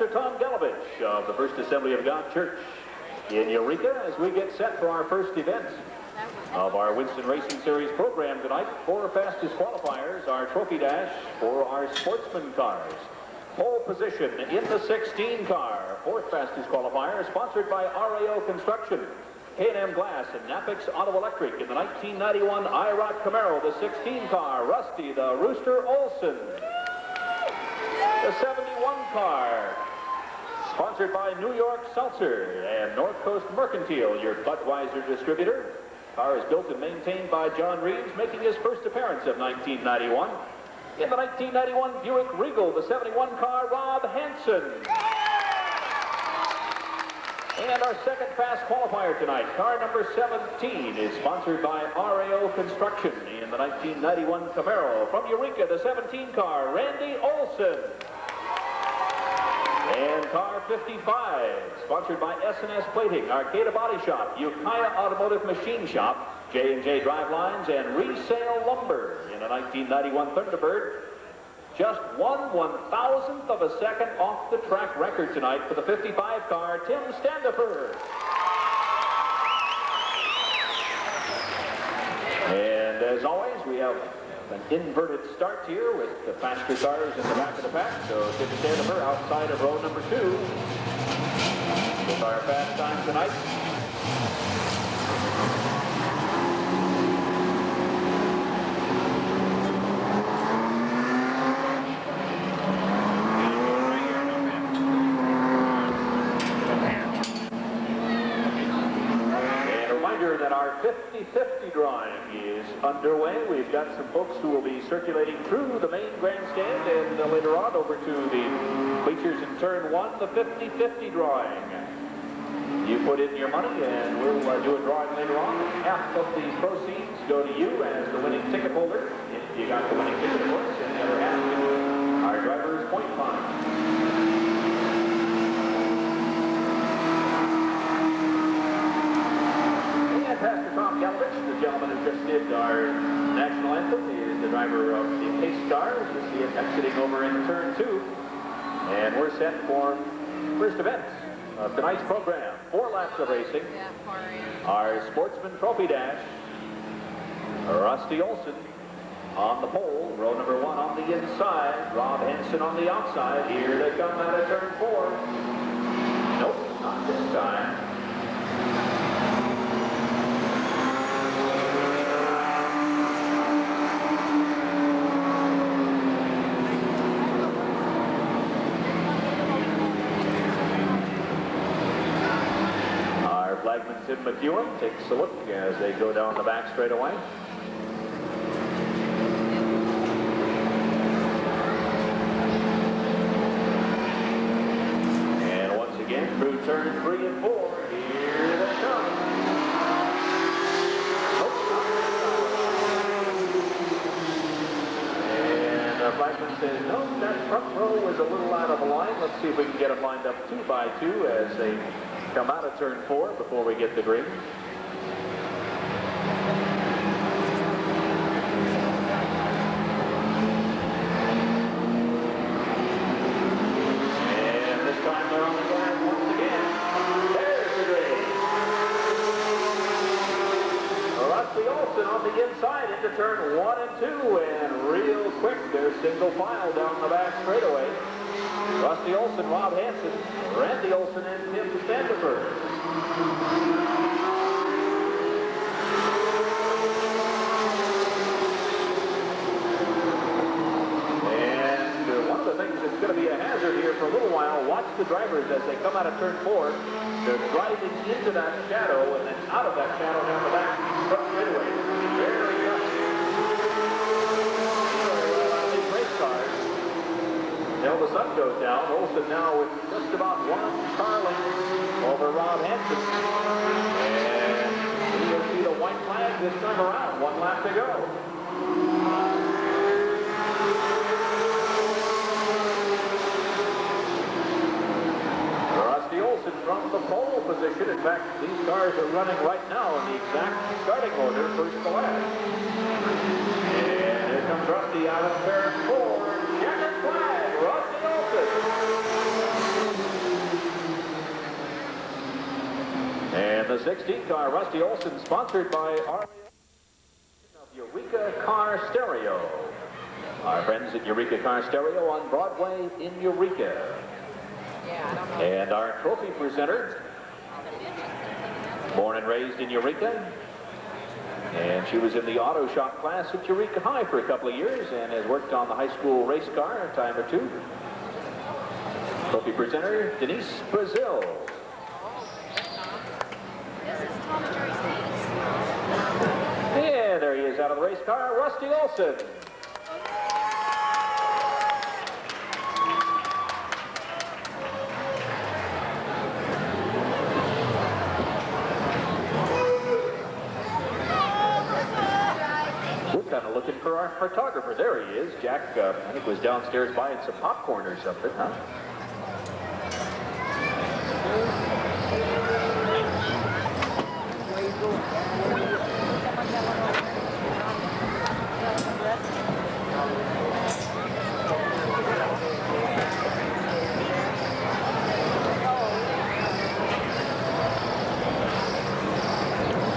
Pastor Tom Galovich of the First Assembly of God Church in Eureka as we get set for our first event of our Winston Racing Series program tonight. 4 fastest qualifiers, our trophy dash for our sportsman cars. Pole position in the 16 car, 4th fastest qualifier, sponsored by RAO Construction, K&M Glass, and Napix Auto Electric. In the 1991 IROC Camaro, the 16 car, Rusty the Rooster Olson. The 71 car, sponsored by New York Seltzer and North Coast Mercantile, your Budweiser distributor. Car is built and maintained by John Reeves, making his first appearance of 1991. In the 1991 Buick Regal, the 71 car, Rob Hansen. And our second fast qualifier tonight, car number 17, is sponsored by RAO Construction. In the 1991 Camaro, from Eureka, the 17 car, Randy Olson. And car 55, sponsored by S&S Plating, Arcata Body Shop, Ukiah Automotive Machine Shop, J&J Drivelines, and Resale Lumber. In a 1991 Thunderbird, just 1/1000th of a second off the track record tonight for the 55 car, Tim Standifer. And as always, we have an inverted start here with the faster cars in the back of the pack. So Tim Standifer outside of row number 2 with our fast time tonight. That our 50-50 drawing is underway. We've got some folks who will be circulating through the main grandstand and later on over to the bleachers in turn 1, the 50-50 drawing. You put in your money and we'll do a drawing later on. Half of the proceeds go to you as the winning ticket holder, if you got the winning ticket, of course, and the other half to our driver's point fund. Pastor Tom Galovich, the gentleman who just did our national anthem, is the driver of the pace car. You see it exiting over in turn 2. And we're set for first event of tonight's program. 4 laps of racing. Our sportsman trophy dash. Rusty Olson on the pole. Row number 1 on the inside. Rob Henson on the outside. Here they come out of turn 4. Nope, not this time. Flagman Tim McEwen takes a look as they go down the back straightaway. And once again, through turn 3 and 4, here they come. And Flagman says, no, that front row was a little out of line. Let's see if we can get them lined up 2 by 2 as they come out of turn 4 before we get the green. And this time they're on the glass once again. There's the green. Rusty Olson on the inside into turn 1 and 2, and real quick they're single file down the back straightaway. Rusty Olson, Rob Hansen, Randy Olson, and Tim Standifer. And one of the things that's going to be a hazard here for a little while, watch the drivers as they come out of turn 4. They're driving into that shadow and then out of that shadow down the back front straightaway. Very tough. These race cars. Now the sun goes down. Olson now with just about 1 car length over Rob Hansen. And we'll see the white flag this time around. 1 lap to go. Rusty Olson from the pole position. In fact, these cars are running right now in the exact starting order, first to last. And here comes Rusty out of turn 4. Checkered flag, Rusty Olson. the 16th car, Rusty Olson, sponsored by our of Eureka Car Stereo. Our friends at Eureka Car Stereo on Broadway in Eureka. And our trophy presenter, born and raised in Eureka. And she was in the auto shop class at Eureka High for a couple of years and has worked on the high school race car a time or two. Trophy presenter, Denise Brazil. Yeah, there he is out of the race car, Rusty Olson. We're kind of looking for our photographer. There he is. Jack, I think, was downstairs buying some popcorn or something, huh?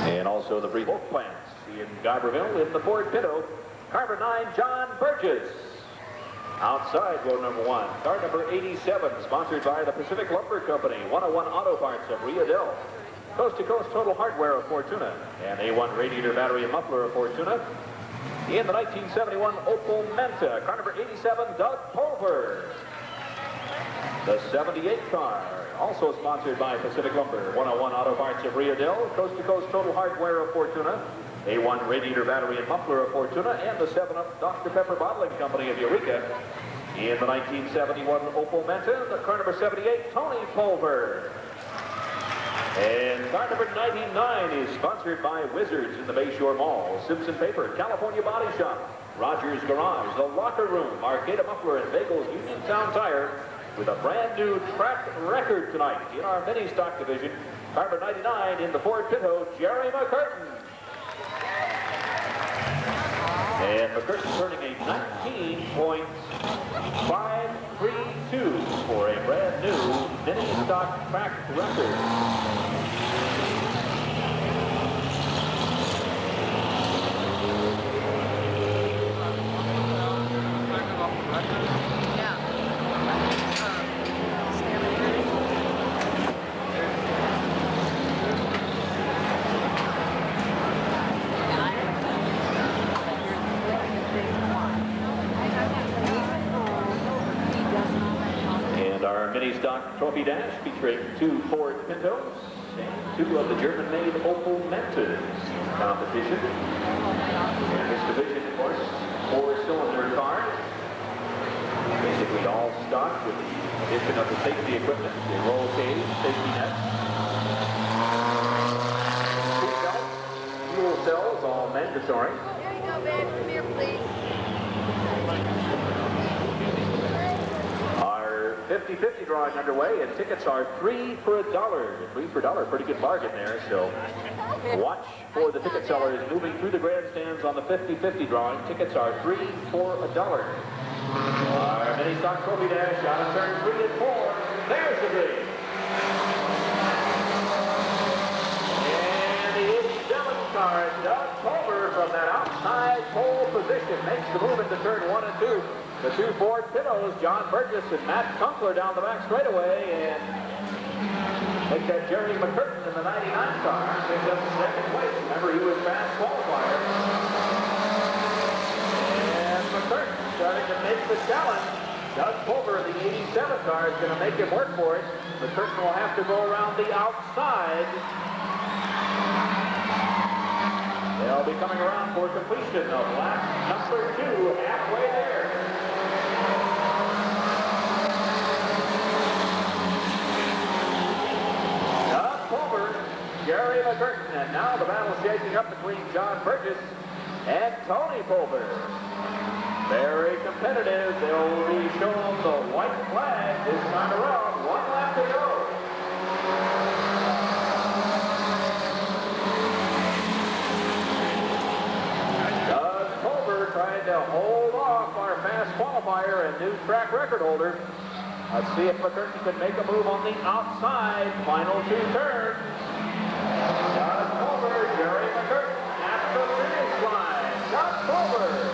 And also the brief Oak plants in Garberville in the Ford Pinto. Car number 9, John Burgess. Outside row number 1, car number 87, sponsored by the Pacific Lumber Company, 101 Auto Parts of Rio Del, Coast to Coast Total Hardware of Fortuna, and A1 Radiator Battery and Muffler of Fortuna. In the 1971 Opel Manta, car number 87, Doug Pulver. The 78 car, also sponsored by Pacific Lumber, 101 Auto Parts of Rio Del, Coast to Coast Total Hardware of Fortuna, A1 Radiator Battery and Muffler of Fortuna, and the 7-Up Dr. Pepper Bottling Company of Eureka. In the 1971 Opel Manta, the car number 78, Tony Pulver. And car number 99 is sponsored by Wizards in the Bayshore Mall, Simpson Paper, California Body Shop, Rogers Garage, The Locker Room, Arcata Muffler, and Bagels Uniontown Tire, with a brand new track record tonight in our mini stock division. Car number 99 in the Ford Pinto, Jerry McCurtain. And McCurtain turning a 19.532 for a brand new mini stock track record. Mini stock trophy dash featuring 2 Ford Pintos and 2 of the German-made Opel Mantas competition. And this division, of course, 4-cylinder cars, basically all stock with the addition of the safety equipment, the roll cage, safety net, seatbelts, fuel cells, all mandatory. Here you go, babe. Come here, please. 50-50 drawing underway, and tickets are $3 for $1. 3 for $1, pretty good bargain there. So watch for the ticket sellers moving through the grandstands on the 50-50 drawing. Tickets are $3 for $1. Our mini stock trophy dash out of turn 3 and 4. There's the green. And the 87 car, Doug Pulver, from that outside pole position, makes the move into turn 1 and 2. The 2 Ford Pintos, John Burgess and Matt Kunkler down the back straightaway, and make that Jerry McCurtain in the 99 car picked up second place. Remember, he was fast qualifier. And McCurtain starting to make the challenge. Doug Pulver in the 87 car is going to make him work for it. McCurtain will have to go around the outside. They'll be coming around for completion of lap number 2, halfway there. Jerry McCurtain, and now the battle shaking up between John Burgess and Tony Pulver. Very competitive. They'll be showing the white flag this time around. 1 lap to go. Doug Pulver trying to hold off our fast qualifier and new track record holder. Let's see if McCurtain can make a move on the outside. Final 2 turns. Culver.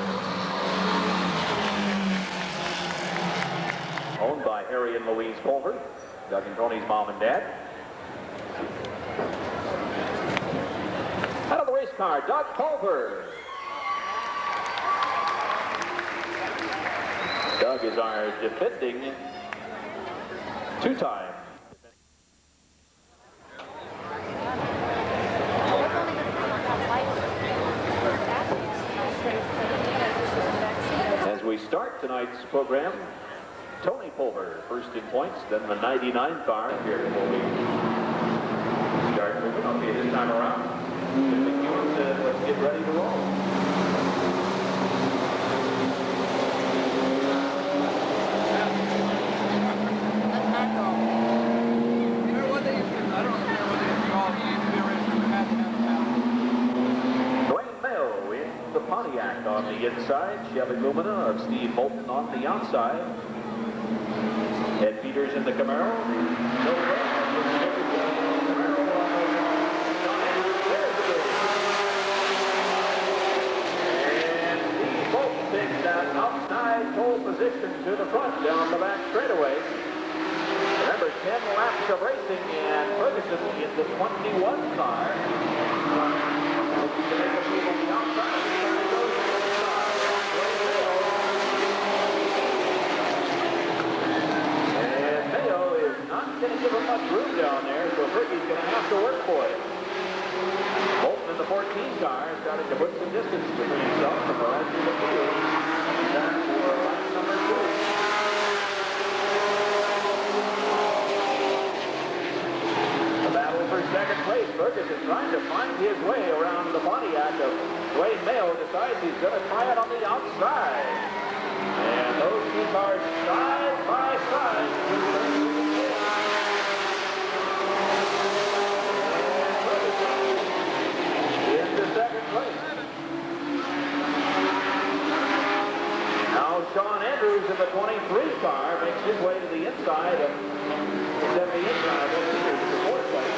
Owned by Harry and Louise Culver, Doug and Tony's mom and dad. Out of the race car, Doug Culver. Doug is our defending two-time. As we start tonight's program, Tony Culver first in points, then the 99 car here before we start moving. Okay, this time around, let's get ready to roll. Pontiac on the inside, Chevy Lumina of Steve Moulton on the outside. Ed Peters in the Camaro. And Steve Moulton takes that outside pole position to the front down the back straightaway. Remember, 10 laps of racing, and Ferguson in the 21 car. Going to give him much room down there, so Fergie's going to have to work for it. Moulton in the 14 car is starting to put some distance between himself and the rest of the field. That's for lap number 2. The battle for second place. Ferguson trying to find his way around the Pontiac of Dwayne Mayo. Decides he's going to try it on the outside. And those two cars side by side. Second place. Now Sean Andrews in the 23 car makes his way to the inside of the 78 car. Peters in the fourth place.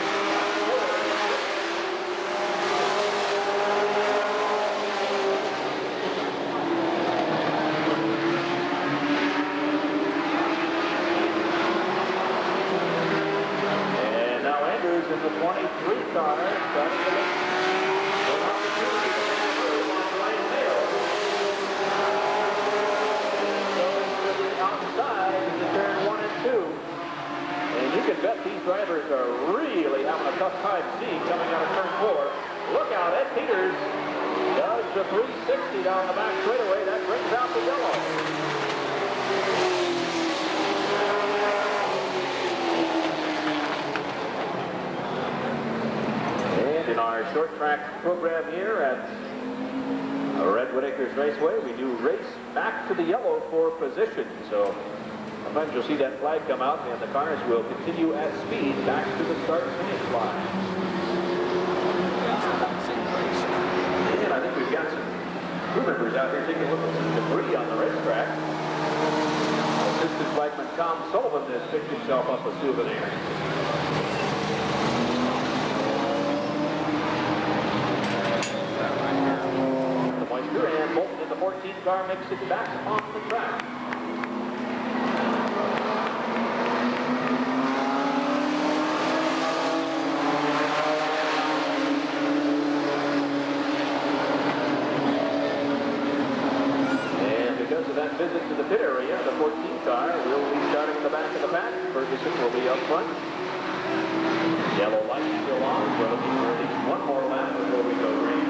And now Andrews in the 23 car starting to look bet these drivers are really having a tough time seeing coming out of turn 4. Look out, Ed Peters does the 360 down the back straightaway. That brings out the yellow. And in our short track program here at Redwood Acres Raceway, we do race back to the yellow for position. So sometimes you'll see that flag come out and the cars will continue at speed back to the start-finish line. And I think we've got some crew members out here taking a look at some debris on the racetrack. Assistant flagman Tom Sullivan has picked himself up a souvenir. The moisture, and Moulton in the 14 car makes it back on the track. Visit to the pit area, the 14 car will be starting in the back of the pack. Ferguson will be up front. Yellow light still on. We're looking for at least one more lap before we go green.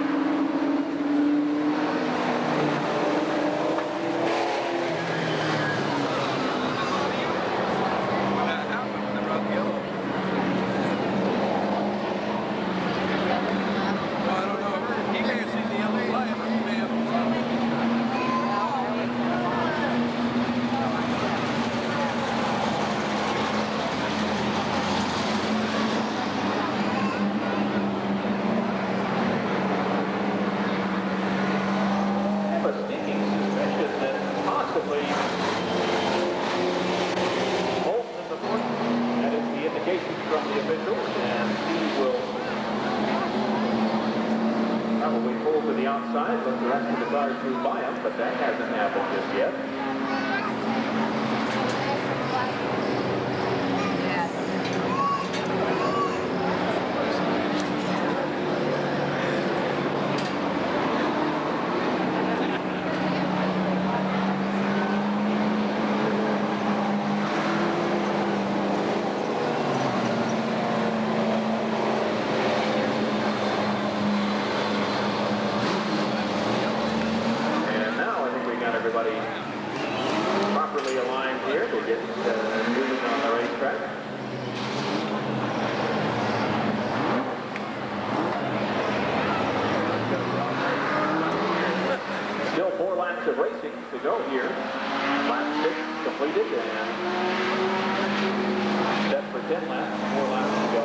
Outside, but the rest of the cars flew by him, but that hasn't happened just yet. Everybody properly aligned here to get moving on the racetrack. Still 4 laps of racing to go here. Lap 6 completed and set for 10 laps. 4 laps to go.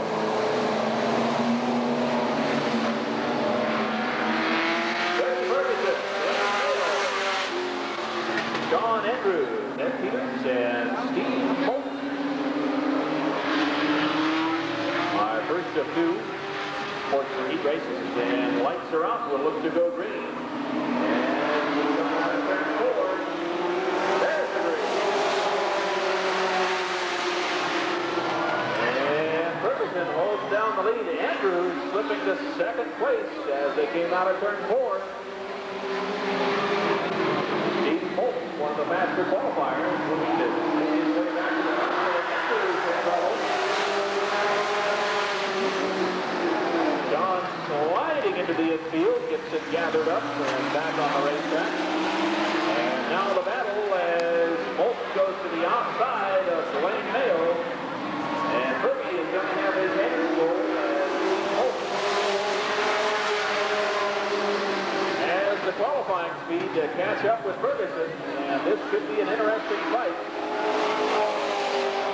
John Andrews, Ed Peters, and Steve Holt. Our first of 2 sports and heat races, and lights are out. We'll look to go green. And we're going to turn 4. There's the green. And Ferguson holds down the lead. Andrews slipping to 2nd place as they came out of turn 4. One of the faster qualifiers moving to his way back to the front. John sliding into the infield, gets it gathered up and back on the racetrack. And now the battle as Holt goes to the outside of Dwayne Mayo. And Fergie is going to have his hands full as Holt has the qualifying speed to catch up with Ferguson. And this could be an interesting fight.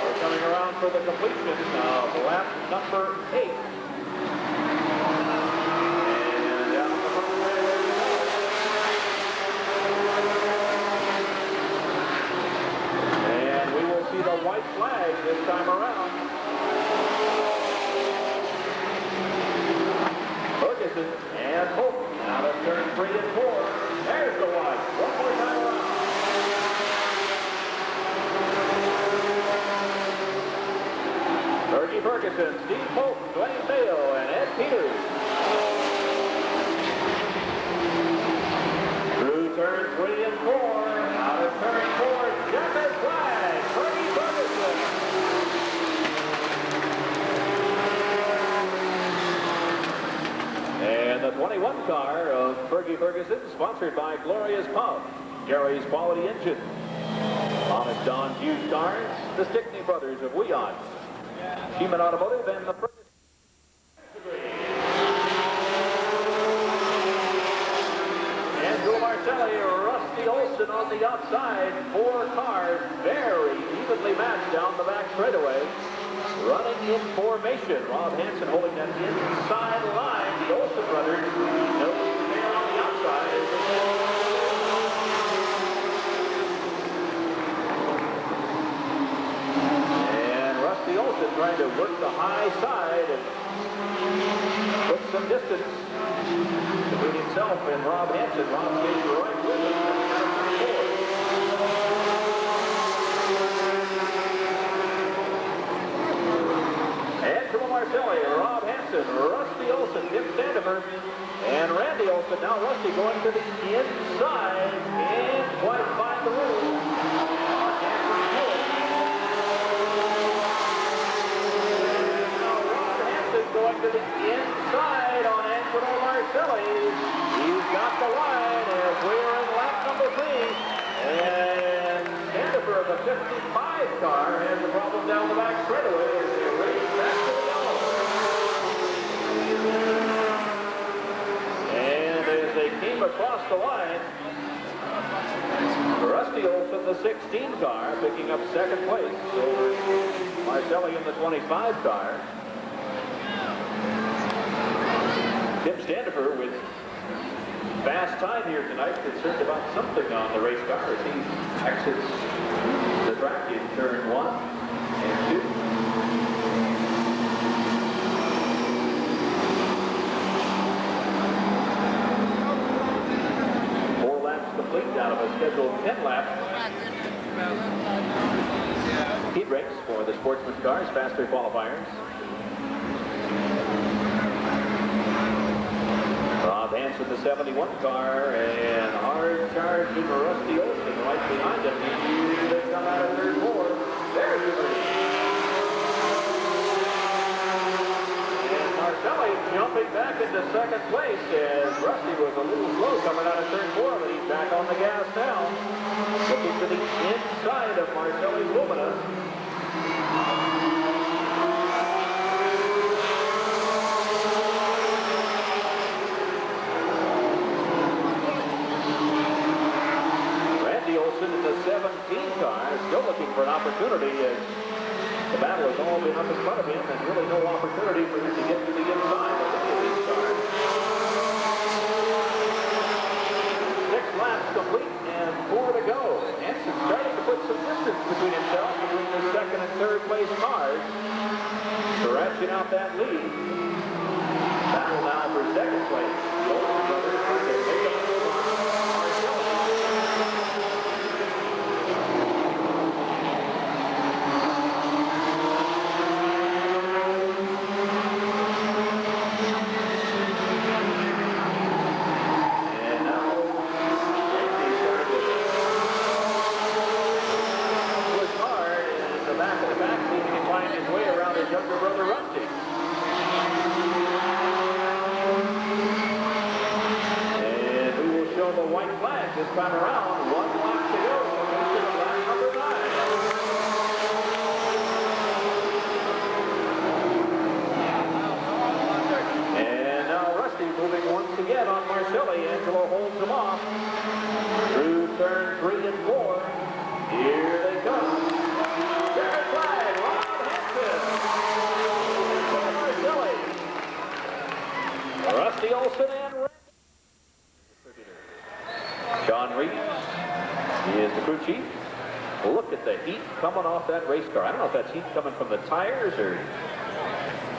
We're coming around for the completion of lap number 8. And down the front and we will see the white flag this time around. Ferguson and Hope out of turn 3 and 4. There's the white. One more time around. Fergie Ferguson, Steve Holt, Dwayne Mayo, and Ed Peters. Through turn 3 and 4, out of turn 4, checkered flag, Fergie Ferguson. And the 21 car of Fergie Ferguson, sponsored by Gloria's Pub, Gary's Quality Engine, Honest Don's Used Cars, the Stickney Brothers of Weon, Heman Automotive, and the Ferguson. Andrew Marcelli, Rusty Olson on the outside. 4 cars very evenly matched down the back straightaway. Running in formation. Rob Hansen holding that inside line. The Olsen brothers. No there on the outside. And Rusty Olson trying to work the high side and put some distance between himself and Rob Hansen. Rob stays right with him. Marcelli, Rob Hansen, Rusty Olson, Tim Sandifer, and Randy Olson. Now Rusty going to the inside and quite find the room. Now Rob Hansen going to the inside on Angelo Marcelli. He's got the line as we're in lap number 3. And Sandifer, the 55 car, has a problem down the back straightaway as they race back to the yellow. And as they came across the line, Rusty Olson, the 16 car, picking up 2nd place over Marcelli in the 25 car. Tim Standifer with fast time here tonight, concerned about something on the race car as he exits the track in turn 1 and 2. scheduled 10 laps heat race for the sportsman cars, faster qualifiers. Rob Hansen, the 71 car, and hard charging Rusty Olson right behind him. Here they come out of third four. There's the lead. And Marcelli jumping back into second place as Rusty was a little slow coming out of turn four, but he's back on the gas now. Looking to the inside of Marcelli's Lumina. In the 17 car, still looking for an opportunity as the battle has all been up in front of him and really no opportunity for him to get to the inside of any of these cars. 6 laps complete and 4 to go. Hansen starting to put some distance between himself and the second and third place cars to ratchet out that lead. Battle now for second place. The Olsen brothers trying to take a move on Marcelli. Younger brother Rusty. And we will show the white flag this time around. 1 lap to go. Lap number 9. And now Rusty moving once again on Marcelli. Angelo holds him off. Through turn 3 and 4. Here they come. Third flag, Rob Hansen. Rusty Olson and John Reed, he is the crew chief. Look at the heat coming off that race car. I don't know if that's heat coming from the tires or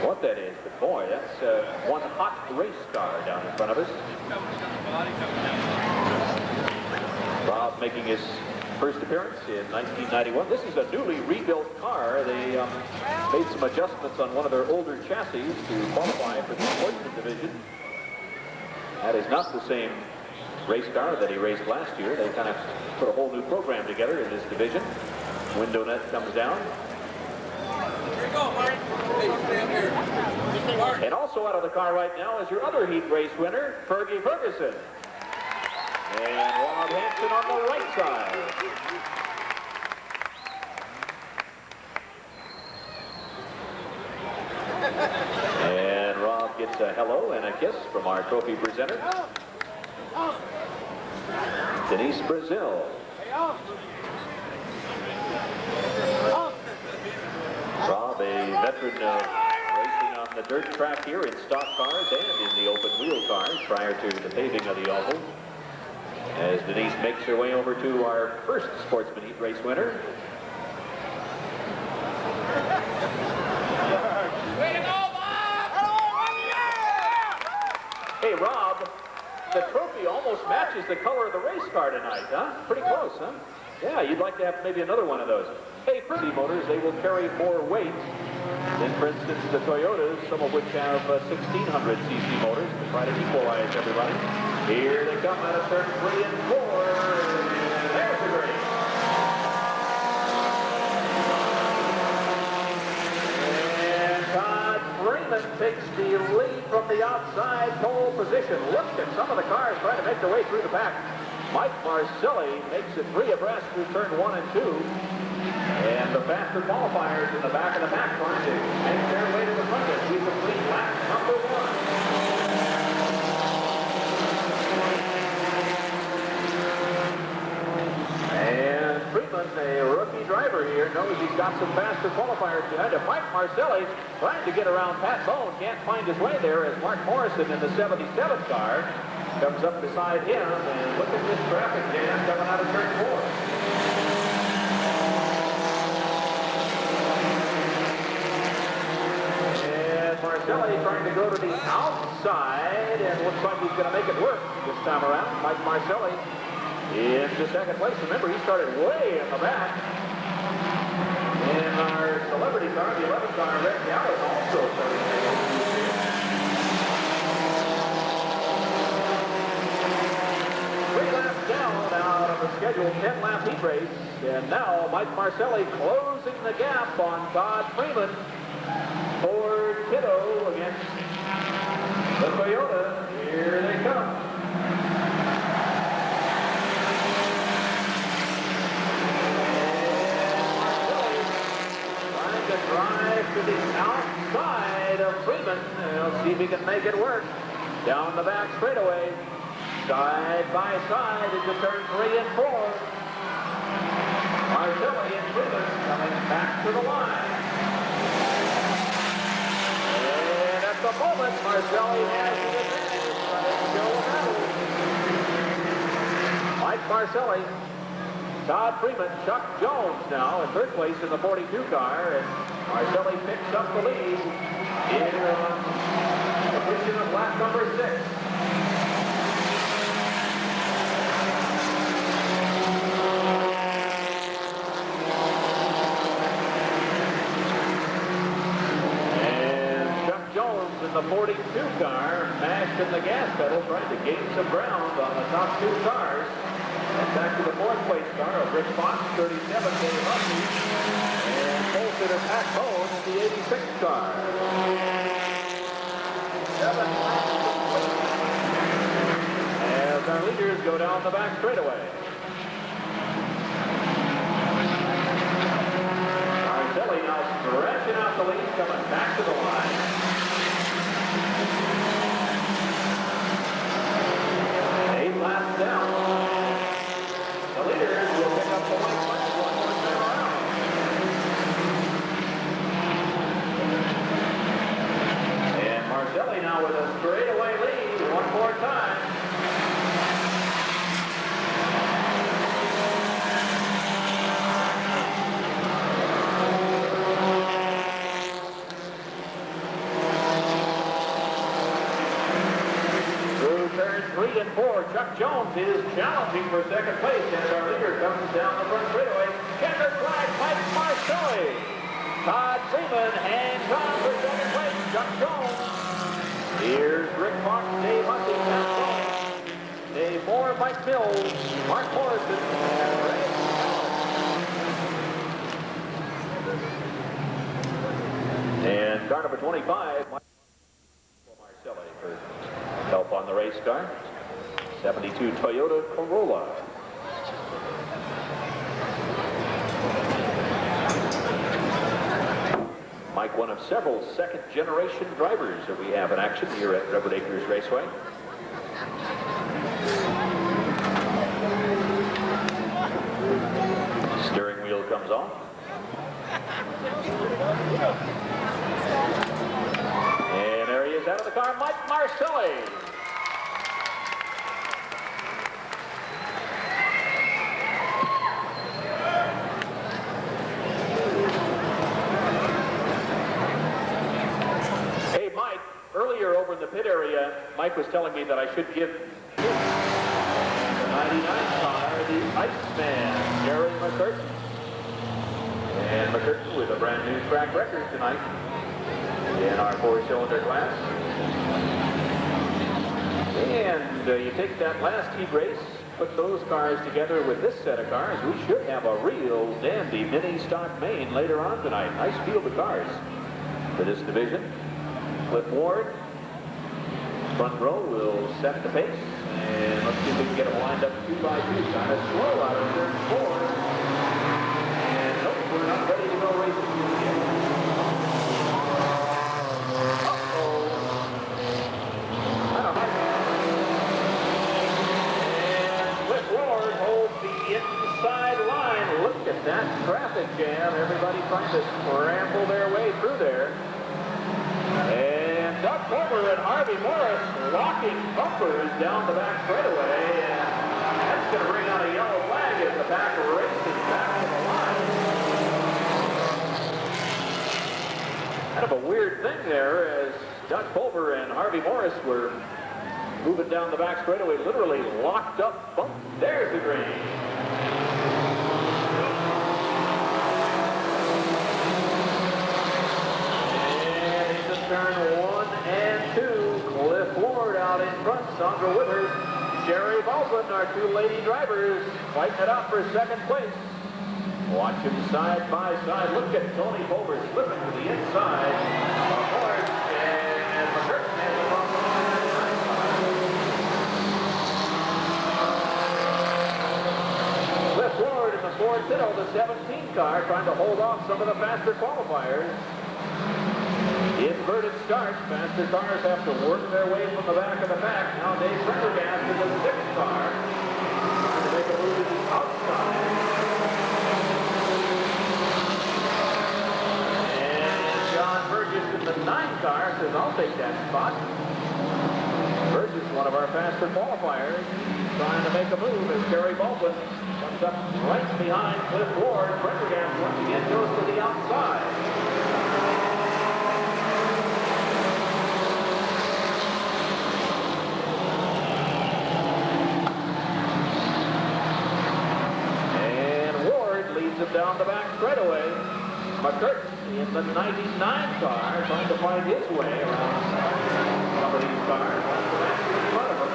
what that is, but boy, that's one hot race car down in front of us. Bob making his first appearance in 1991. This is a newly rebuilt car. They made some adjustments on one of their older chassis to qualify for the sportsman division. That is not the same race car that he raced last year. They kind of put a whole new program together in this division. Window net comes down. Here you go, Mark. Hey, stand here. And also out of the car right now is your other heat race winner, Fergie Ferguson. And Rob Hansen on the right side. And Rob gets a hello and a kiss from our trophy presenter, Denise Brazil. Rob, a veteran of racing on the dirt track here in stock cars and in the open wheel cars prior to the paving of the oval. As Denise makes her way over to our first sportsman heat race winner. Way to go, Bob! Hey, Rob, the trophy almost matches the color of the race car tonight, huh? Pretty close, huh? Yeah, you'd like to have maybe another one of those. Hey, for the motors, they will carry more weight than, for instance, the Toyotas, some of which have 1,600 cc motors to try to equalize everybody. Here they come out of turn 3 and 4. There's the race. And Todd Freeman takes the lead from the outside pole position. Look at some of the cars trying to make their way through the pack. Mike Marcelli makes it 3 abreast through turn 1 and 2. And the faster qualifiers in the back of the pack trying to make their way to the front as we complete lap number 1. And Freeman, a rookie driver here, knows he's got some faster qualifiers behind him. Mike Marcelli trying to get around Pat Bone, can't find his way there as Mark Morrison in the 77 car comes up beside him. And look at this traffic jam coming out of turn 4. Marcelli trying to go to the outside, and looks like he's going to make it work this time around. Mike Marcelli into second place. Remember, he started way in the back. And our celebrity car, the 11 car, Red Gallup, also started. 3 laps down out of the scheduled 10-lap heat race. And now Mike Marcelli closing the gap on Todd Freeman. Ford Kiddo against the Toyota. Here they come. Drive to the outside of Freeman. We'll see if he can make it work. Down the back straightaway. Side by side into turn 3 and 4. Marcelli and Freeman coming back to the line. And at the moment, Marcelli has the advantage, but it's still a battle. Mike Marcelli. Todd Freeman, Chuck Jones now in third place in the 42 car, and Marcelli picks up the lead in the position of lap number 6. And Chuck Jones in the 42 car, mashed in the gas pedal, trying to gain some ground on the top 2 cars. And back to the 4th place car of Rick Fox, 37, Dave Hussey, and pole-sitter Pat Bone in the 86 car. 7 laps complete as our leaders go down the back straightaway. Marcelli now stretching out the lead, coming back to the line. 8 laps down. The leaders will pick up the white flag one more time around. And Marcelli now with a straightaway lead one more time. Through turns 3 and 4, Chuck Jones is challenging for second place as our leader comes down the front straightaway. Checker flag, Mike Marcelli. Todd Freeman hangs on for second place, Chuck Jones. Here's Rick Fox, Dave Hussey, Pat Bone, Dave Moore, Mike Mills, Mark Morrison, and Ray. And car number 25, Mike Marcelli for help on the race car. 72 Toyota Corolla. Mike, one of several second-generation drivers that we have in action here at Redwood Acres Raceway. Steering wheel comes off. And there he is out of the car, Mike Marcelli. Earlier over in the pit area, Mike was telling me that I should give the 99 car the Iceman, Gary McCurtain. And McCurtain with a brand new track record tonight in our 4-cylinder class. And you take that last heat race, put those cars together with this set of cars, we should have a real dandy mini stock main later on tonight. Nice field of cars for this division. Cliff Ward, front row, will set the pace. And let's see if we can get them lined up 2 by 2. Kind of slow out of turn 4. And nope, we're not ready to go racing yet. Uh-oh. I don't know. And Cliff Ward holds the inside line. Look at that traffic jam. Everybody trying to scramble their way through there. And Doug Former and Harvey Morris locking bumpers down the back straightaway, and that's going to bring out a yellow flag as the back races back to the line. Kind of a weird thing there, as Doug Fulmer and Harvey Morris were moving down the back straightaway, literally locked up. Bump. There's the green. And into turn 1 and 2. Cliff Ward out in front. Sandra Withers, Sherry Baldwin, our two lady drivers, fighting it out for second place. Watch them side by side. Look at Tony Pulver slipping to the inside. Ford and McCurtain has the front line. Cliff Ward in the Ford Ditto, the 17 car, trying to hold off some of the faster qualifiers. Inverted start. Faster cars have to work their way from the back of the pack. Now Dave Prendergast in the 6th car, trying to make a move to the outside. In the 9 car says, I'll take that spot. Burgess, one of our faster qualifiers, trying to make a move as Sherry Baldwin comes up right behind Cliff Ward. Prendergast once again goes to the outside. And Ward leads him down the back straightaway. McCurtain in the 99 car, trying to find his way around some of these cars. That's the match in front of him.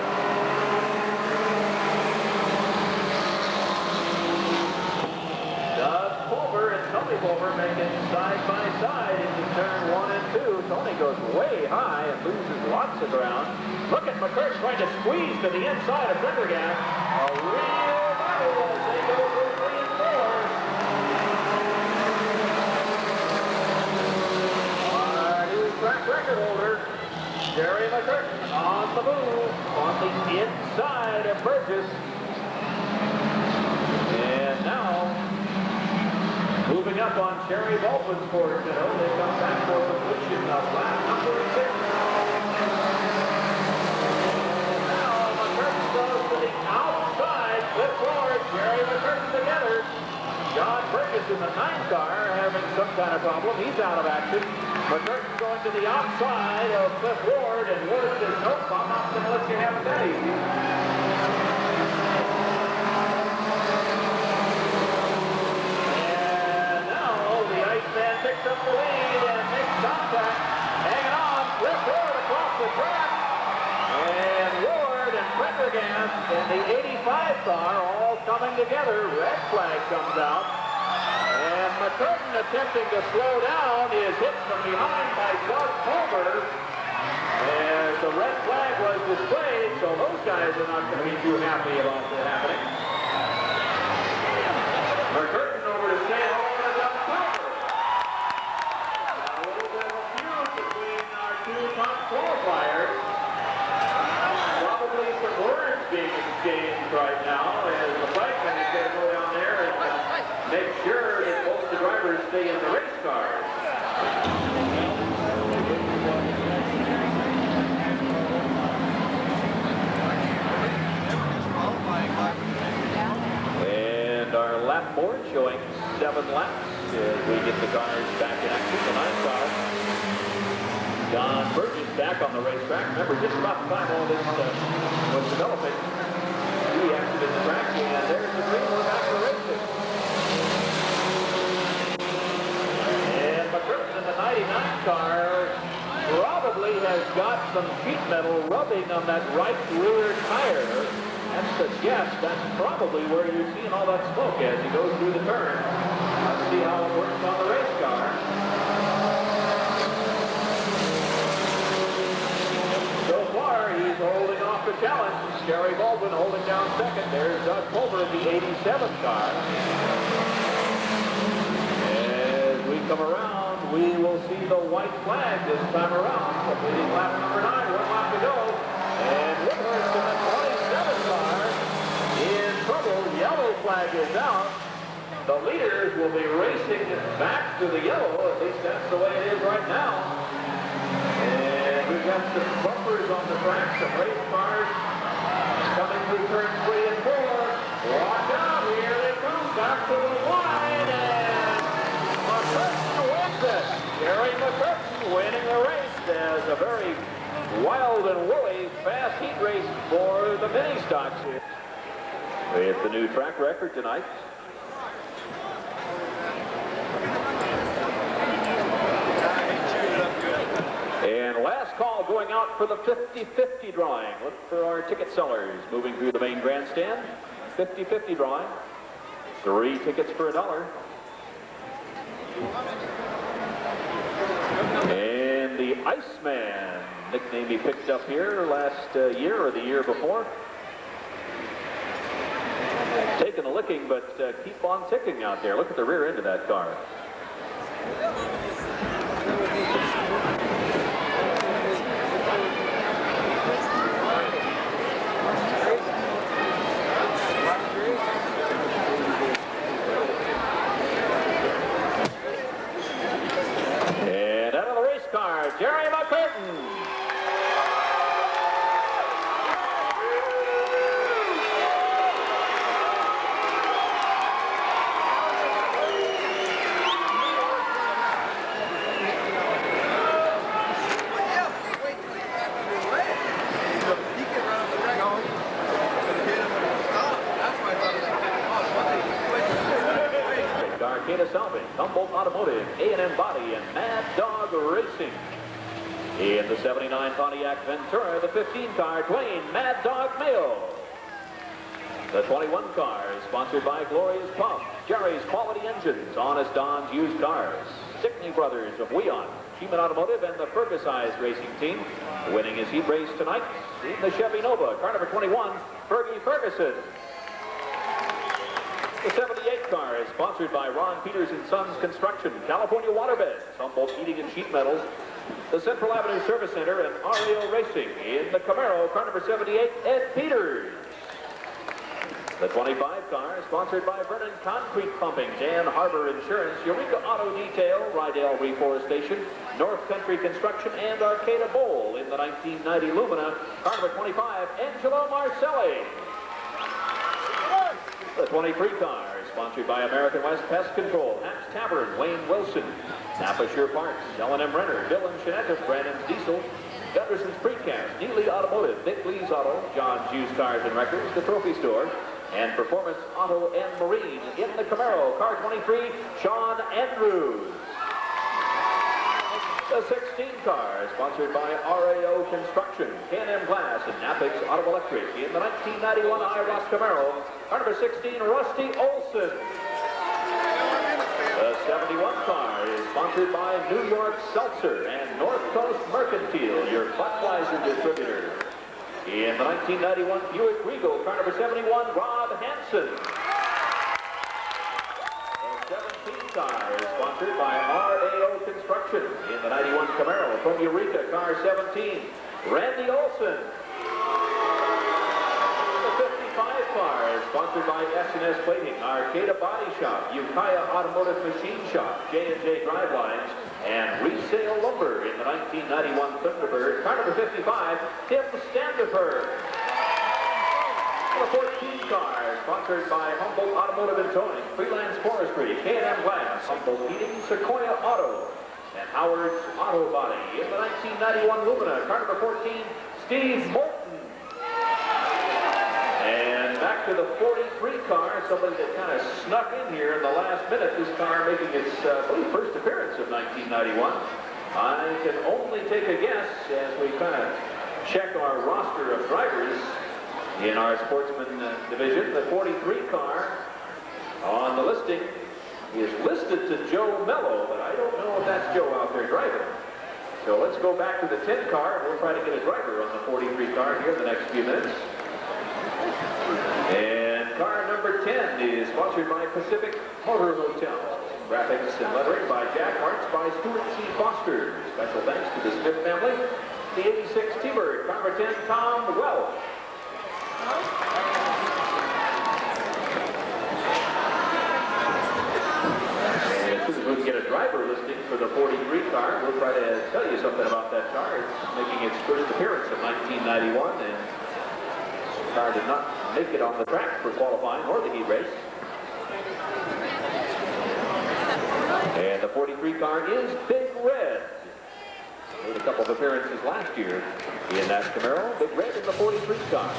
Doug Pulver and Tony Pulver making side by side into turn 1 and 2. Tony goes way high and loses lots of ground. Look at McCurtain trying to squeeze to the inside of Prendergast. A real battle as they go through 3 and 4. Track record holder, Jerry McCurtain on the move on the inside of Burgess. And now, moving up on Sherry Baldwin's Ford Ditto, they come back for completion of lap number 6. And now McCurtain goes to the outside, Cliff Ward, Jerry McCurtain together. John Burgess in the 9 car having some kind of problem. He's out of action. McCurtain going to the outside of Cliff Ward, and Ward says, nope, I'm not going to let you have it that easy. And now the Iceman picks up the lead and makes contact. Hanging on, Cliff Ward across the track. And Ward and Prendergast in the 85 car all coming together. Red flag comes out. And McCurtain attempting to slow down is hit from behind by Doug Pulver. As the red flag was displayed, so those guys are not going to be too happy about that happening. McCurtain over to say hello to Doug Pulver. A little bit of a feud between our two top qualifiers. Probably some words being exchanged right now as the flagman is going to go down there and make sure that both the drivers stay in the race cars. And our lap board showing 7 laps as we get the cars back in action. The 9 car. John Burgess back on the racetrack. Remember, just about the time all this was developing, he exited the track, and there's the green. We're back to racing. And McCurtain in the 99 car probably has got some sheet metal rubbing on that right rear tire. That's the guess. That's probably where you're seeing all that smoke as he goes through the turn. Let's see how it works on the race car. So far, he's holding off the challenge. Sherry Baldwin holding down second. There's Doug Pulver in the 87 car. As we come around, we will see the white flag this time around. Completing lap number 9, 1 lap to go. And Woodhurst in the 27 car in trouble. Yellow flag is out. The leaders will be racing back to the yellow. At least that's the way it is right now. And we've got some bumpers on the track, some race cars coming through turn 3 and 4. Watch out, here they come, back to the line, and McCurtain wins it. Jerry McCurtain winning the race as a very wild and woolly fast heat race for the mini stocks here. It's the new track record tonight. And last call going out for the 50-50 drawing. Look for our ticket sellers moving through the main grandstand. 50-50 drawing. 3 tickets for $1. And the Iceman, nickname he picked up here last year or the year before. Taking a licking, but keep on ticking out there. Look at the rear end of that car. Jerry McCurtain. Humboldt Automotive, A&M Body, and Mad Dog Racing. In the 79 Pontiac Ventura, the 15 car, Dwayne Mad Dog Mayo. The 21 car is sponsored by Gloria's Pump, Jerry's Quality Engines, Honest Don's Used Cars, Stickney Brothers of Weon, Sheeman Automotive, and the Fergusized Racing Team. Winning his heat race tonight in the Chevy Nova, car number 21, Fergie Ferguson. The 78 car is sponsored by Ron Peters & Sons Construction, California Waterbeds, Humboldt Heating and Sheet Metals, the Central Avenue Service Center, and REO Racing. In the Camaro, car number 78, Ed Peters. The 25 car is sponsored by Vernon Concrete Pumping, Dan Harbor Insurance, Eureka Auto Detail, Rydell Reforestation, North Country Construction, and Arcata Bowl. In the 1990 Lumina, car number 25, Angelo Marcelli. The 23 car is sponsored by American West Pest Control, Hatch Tavern, Wayne Wilson, Napa Sure Parts, L&M Renner, Bill and Shenetta, Brandon's Diesel, Gunderson's Precast, Neely Automotive, Dick Lee's Auto, John's Used Cars and Records, The Trophy Store, and Performance Auto and Marine. In the Camaro, car 23, Sean Andrews. The 16 car is sponsored by RAO Construction, K&M Glass, and Napix Auto Electric. In the 1991 IROS Camaro, car number 16, Rusty Olson. The 71 car is sponsored by New York Seltzer and North Coast Mercantile, your Budweiser distributor. In the 1991 Buick Regal, car number 71, Rob Hansen. The 17 car is sponsored by RAO Construction. In the 91 Camaro from Eureka, car 17, Randy Olson. The 55 car is sponsored by S&S Plating, Arcata Body Shop, Ukiah Automotive Machine Shop, J&J Drivelines, and Resale Lumber. In the 1991 Thunderbird, car number 55, Tim Standifer. The 14 car, sponsored by Humboldt Automotive and Towing, Freelance Forestry, K&M Glass, Humboldt Heating, Sequoia Auto, and Howard's Auto Body. In the 1991 Lumina, car number 14, Steve Moulton. And back to the 43 car, somebody that kind of snuck in here in the last minute. This car making its first appearance of 1991. I can only take a guess as we kind of check our roster of drivers in our sportsman division. The 43 car on the listing is listed to Joe Mello, but I don't know if that's Joe out there driving. So let's go back to the 10 car. We'll try to get a driver on the 43 car here in the next few minutes. And car number 10 is sponsored by Pacific Motor Hotel. Graphics and lettering by Jack Hartz by Stuart C. Foster. Special thanks to the Smith family. The 86 T-Bird, car number 10, Tom Welch. And as soon as we can get a driver listing for the 43 car, we'll try to tell you something about that car. It's making its first appearance of 1991, and the car did not make it on the track for qualifying or the heat race. And the 43 car is Big Red. Made a couple of appearances last year in that Camaro. Big Red in the 43 car.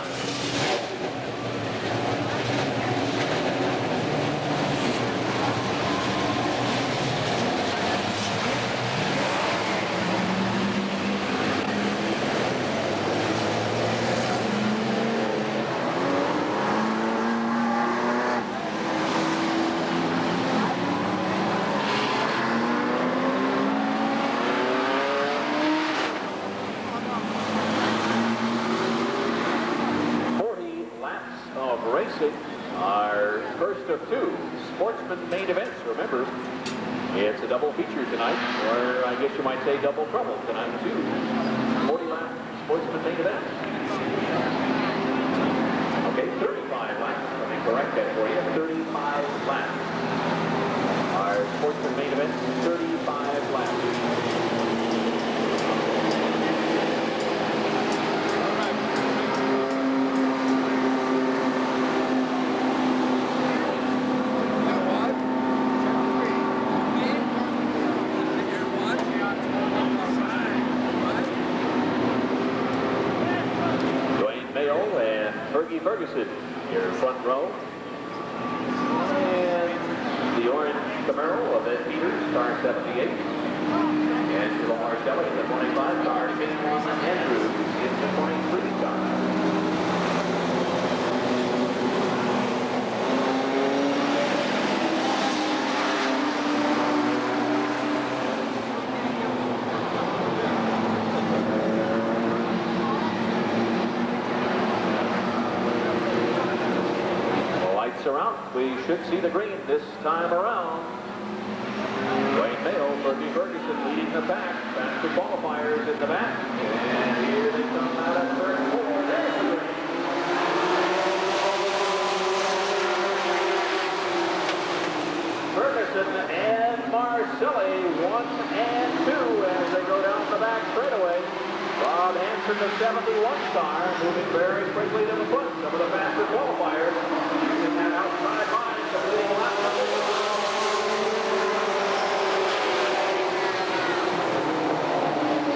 Racing, our first of two sportsman main events. Remember, it's a double feature tonight, or I guess you might say double trouble tonight too. 40-lap sportsman main event. Okay, 35 laps. Let me correct that for you. 35 laps. Our sportsman main event, 35 laps. Ferguson, your front row. And the orange Camaro of Ed Peters, car 78. Angelo Marcelli in the 25 car. James Andrews in the 23 car. Around. We should see the green this time around. Wayne Mayo, Fergie Ferguson leading the pack. Faster qualifiers in the back. And here they come out of turn 4. There's the green. Ferguson and Marcelli, 1 and 2 as they go down the back straightaway. Rob Hansen, the 71 car, moving very quickly to the front. Some of the faster qualifiers. That outside line, completing lap number 1.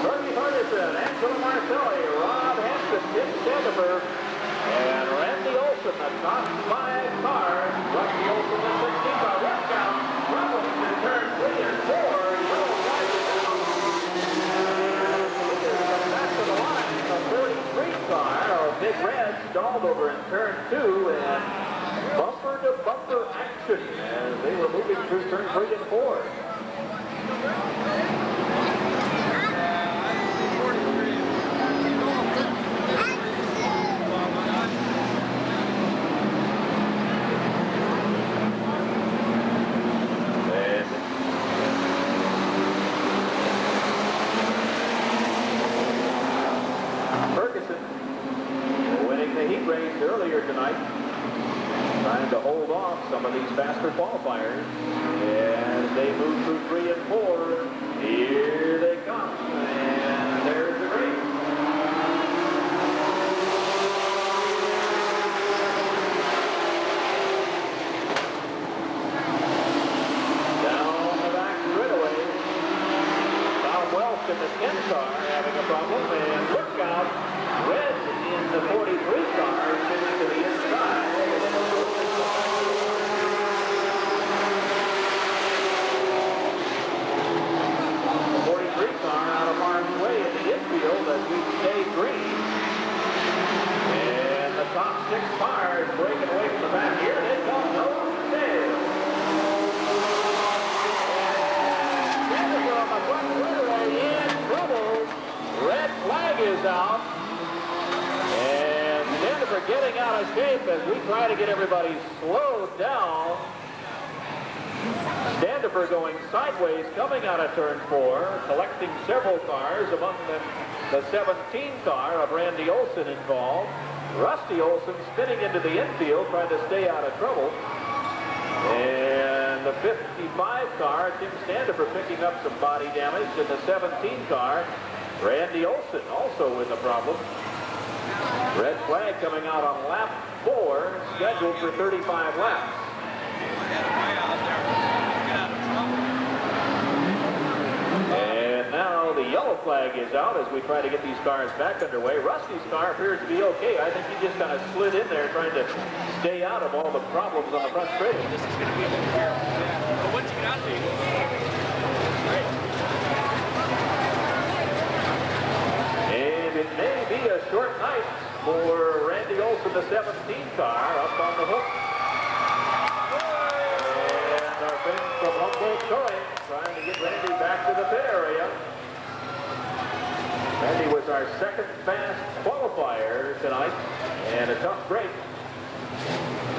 Fergie Ferguson, Angelo Marcelli, Rob Hansen, Jim Sandifer, and Randy Olson, the top 5 cars. Rusty Olson, the 16 car. Watch out. Problems in turn 3 and 4. Yellow guys are down. Back to the line. The 43 car, Big Red, stalled over in turn 2, and bumper-to-bumper action as they were moving through turn 3 and 4. Ferguson winning the heat race earlier tonight. Trying to hold off some of these faster qualifiers as they move through 3 and 4. Here they come, and there's the green. Down the back straightaway. Tom Welch in the 10 car having a problem, and look out, Red in the 43 car sitting to the inside. Out of harm's way in the infield as we stay green. And the top 6 cars breaking away from the back here. They come nose to tail. Jennifer on the front straightaway in trouble. Red flag is out. And Jennifer getting out of shape as we try to get everybody slowed down. Standifer going sideways, coming out of turn 4, collecting several cars, among them the 17 car of Randy Olson involved. Rusty Olson spinning into the infield, trying to stay out of trouble. And the 55 car, Tim Standifer picking up some body damage. And the 17 car, Randy Olson also with a problem. Red flag coming out on lap 4, scheduled for 35 laps. And now the yellow flag is out as we try to get these cars back underway. Rusty's car appears to be okay. I think he just kind of slid in there trying to stay out of all the problems on the front straight. This is going to be a good year. Yeah. But once you get out of it, great. And it may be a short night for Randy Olson, the 17 car, up on the hook. And our friends from Humboldt Towing trying to get Randy back to the pit area. Randy was our second fast qualifier tonight, and a tough break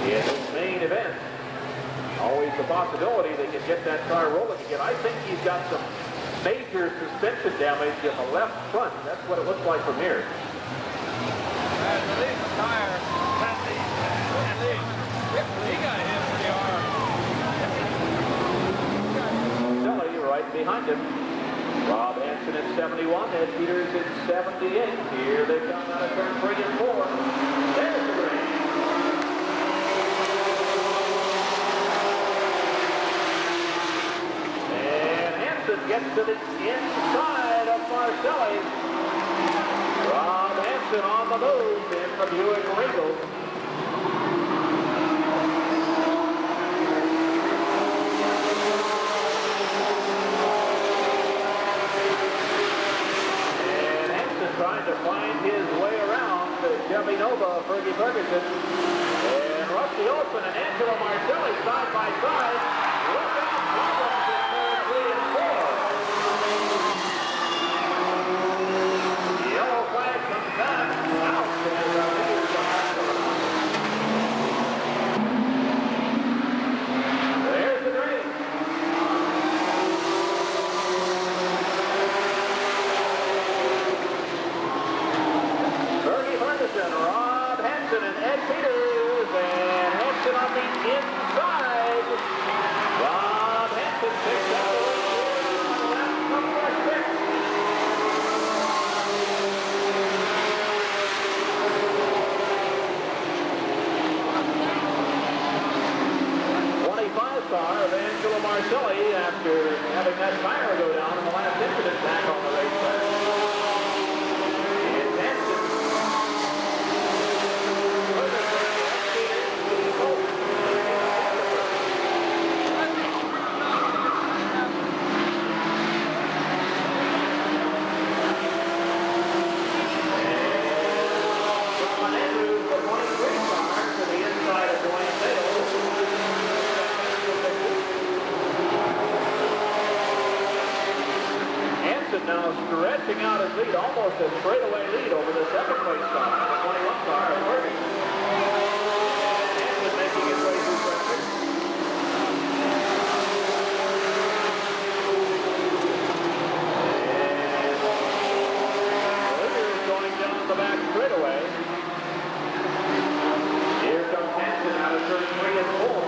in this main event. Always the possibility they can get that car rolling again. I think he's got some major suspension damage in the left front. That's what it looks like from here. Tire. He got hit pretty hard. Sully right behind him. Rob Hansen at 71, Ed Peters at 78. Here they come out of turn 3 and 4. There's the green. And Hansen gets to the inside of Marcelli. Rob Hansen on the move in the Buick Regal. Trying to find his way around Chevy Nova, Fergie Ferguson, and Rusty Olson and Angelo Marcelli side by side. Look out, problems in turn 3 and 4. The yellow flag comes back out as our leaders behind the line. There's the green. Rob Hansen and Ed Peters, and Hansen on the inside. Rob Hansen picks up the lead here on the last couple of six. Car of Angelo Marcelli after having that tire go down in the last incident back on the racetrack. It's Hansen. Now stretching out his lead, almost a straightaway lead over the second place car, the 21 car of Ferguson. Hansen making his way through traffic. And Liggers going down the back straightaway. Here comes Hansen out of turn 3 and 4.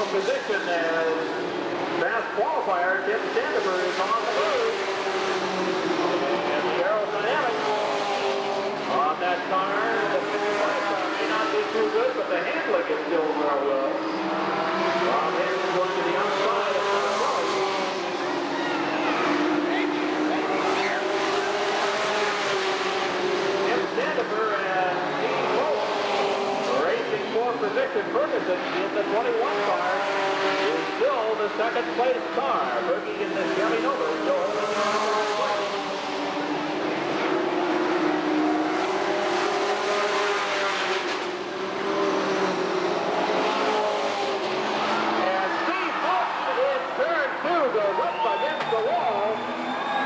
Position as fast qualifier, Tim Sandifer is on the move. And the aerodynamics on that car, the may not be too good, but the handling is still very well. Rob Hansen going to the outside of Marcelli. Tim Sandifer and Steve Holt racing for position. Ferguson in the 21 car is still the second place car. Fergie in the Chevy Nova still holding on to first place. And Steve Holt in turn 2 goes up against the wall,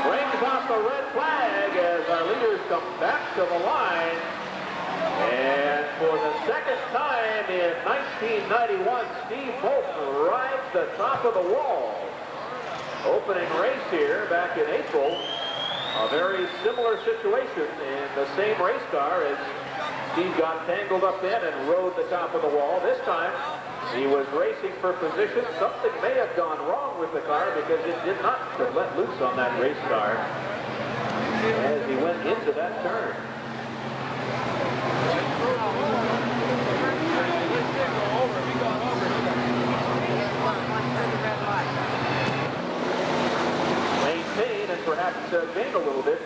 brings off the red flag as our leaders come back to the line. And for the second time in 1991, Steve Holt rides the top of the wall. Opening race here back in April. A very similar situation in the same race car as Steve got tangled up in and rode the top of the wall. This time, he was racing for position. Something may have gone wrong with the car because it did not let loose on that race car as he went into that turn. Maintain and perhaps gain a little bit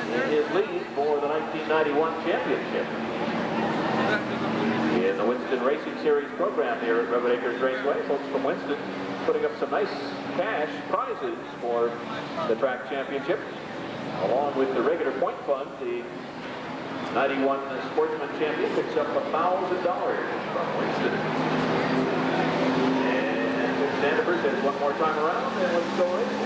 in his lead for the 1991 championship in the Winston Racing Series program here at Redwood Acres Raceway. Folks from Winston putting up some nice cash prizes for the track championship. Along with the regular point fund, the 91 Sportsman Champion picks up $1,000 from Winston. And Sandefur says one more time around, and let's go racing.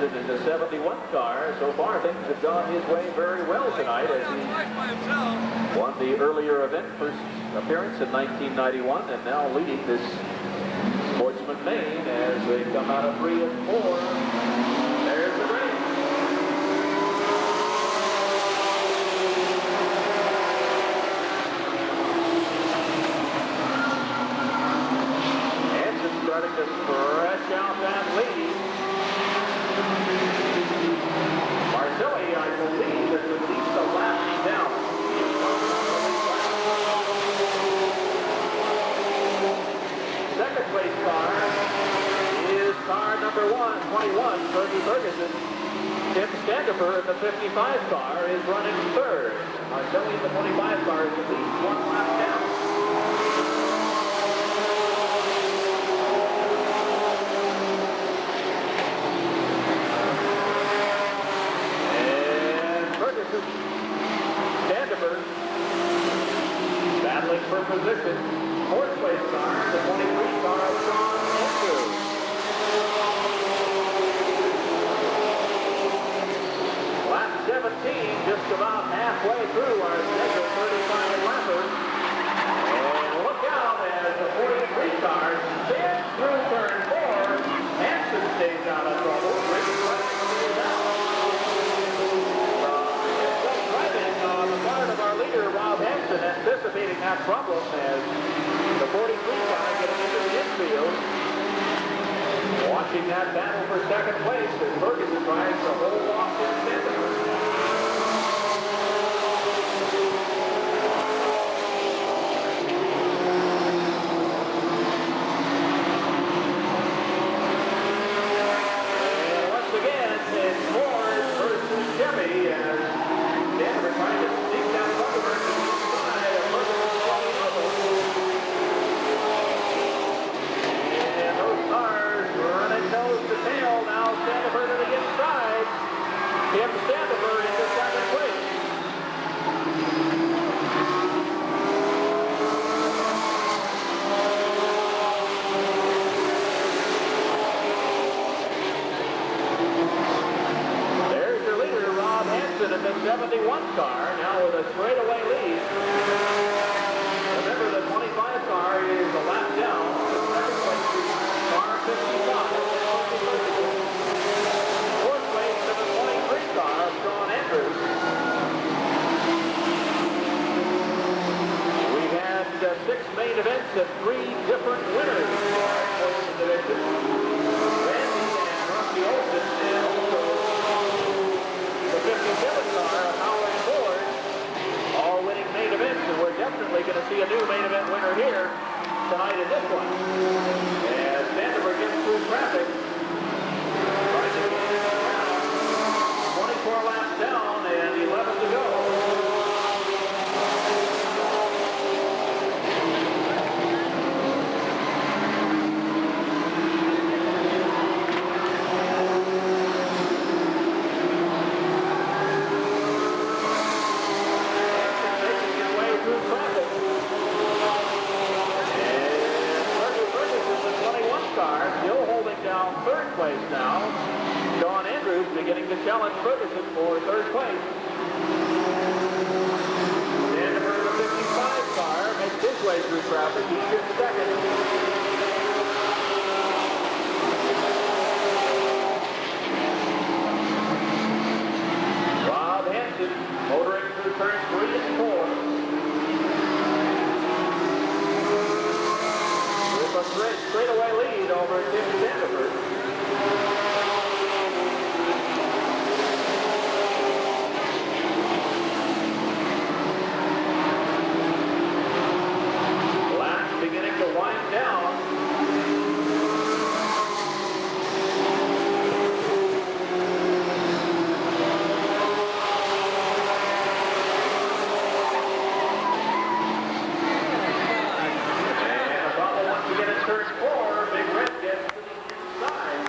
In the 71 car. So far, things have gone his way very well tonight as he won the earlier event, first appearance in 1991, and now leading this Sportsman Main as they come out of 3 and 4. There's the race. Hansen starting to stretch out that lead. Marcelli, I believe, is at least a lap down. Second place car is car number 121, Fergie Ferguson. Tim Sandefur in the 55 car is running third. Marcelli in the 25 car is at least 1 lap down. Sandefur battling for position. Fourth place car, the 23 car of Sean Andrews. Lap 17, just about halfway through our scheduled 35 lapper. And look out as the 43 car spins through turn 4. Hansen stays out of trouble. Anticipating that problem as the 43 car getting into the infield. Watching that battle for second place as Ferguson tries to hold off his Sandefur. And once again, it's Ford versus Chevy as Sandefur trying to sneak down Ferguson. Now Sandefur to the inside. Tim Sandefur into second place. There's your leader, Rob Hansen, in the 71 car, now with a straightaway lead. Remember, the 25 car is a lap down. Second place is car 55. Sean Andrews. We had 6 main events and 3 different winners for the division. Randy and Rusty Olsen, and also the 57 car of Howard Ford, all winning main events, and we're definitely going to see a new main event winner here tonight in this one. As Sandefur gets through traffic, 4 laps down and 11 to go. Making his way through traffic. And Ferguson, the 21 car, still holding down third place now. Sean Andrews beginning to challenge Ferguson for third place. Sandefur, the 55 car, makes his way straightaway through traffic. He's in second. Rob Hansen motoring through turns 3 and 4. With a straightaway lead over Tim Sandiford. Beginning to wind down. And Apollo once again in turn 4. Big Red gets to the inside.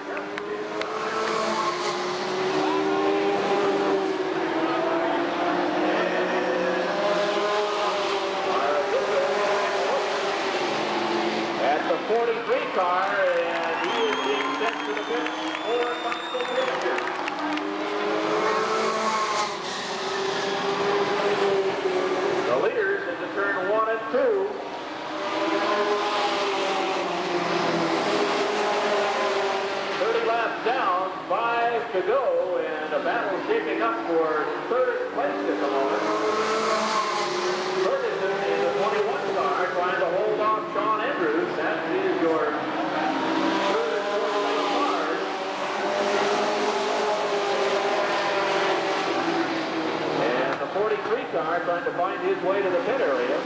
At the 43 car, and he is being sent to the pit for final finisher. The leaders into turn 1 and 2. Laps down, 5 to go, and a battle shaping up for third place at the moment. Ferguson in the 21 car trying to hold off Sean Andrews. That is your third and fourth place cars. And the 43 car trying to find his way to the pit area.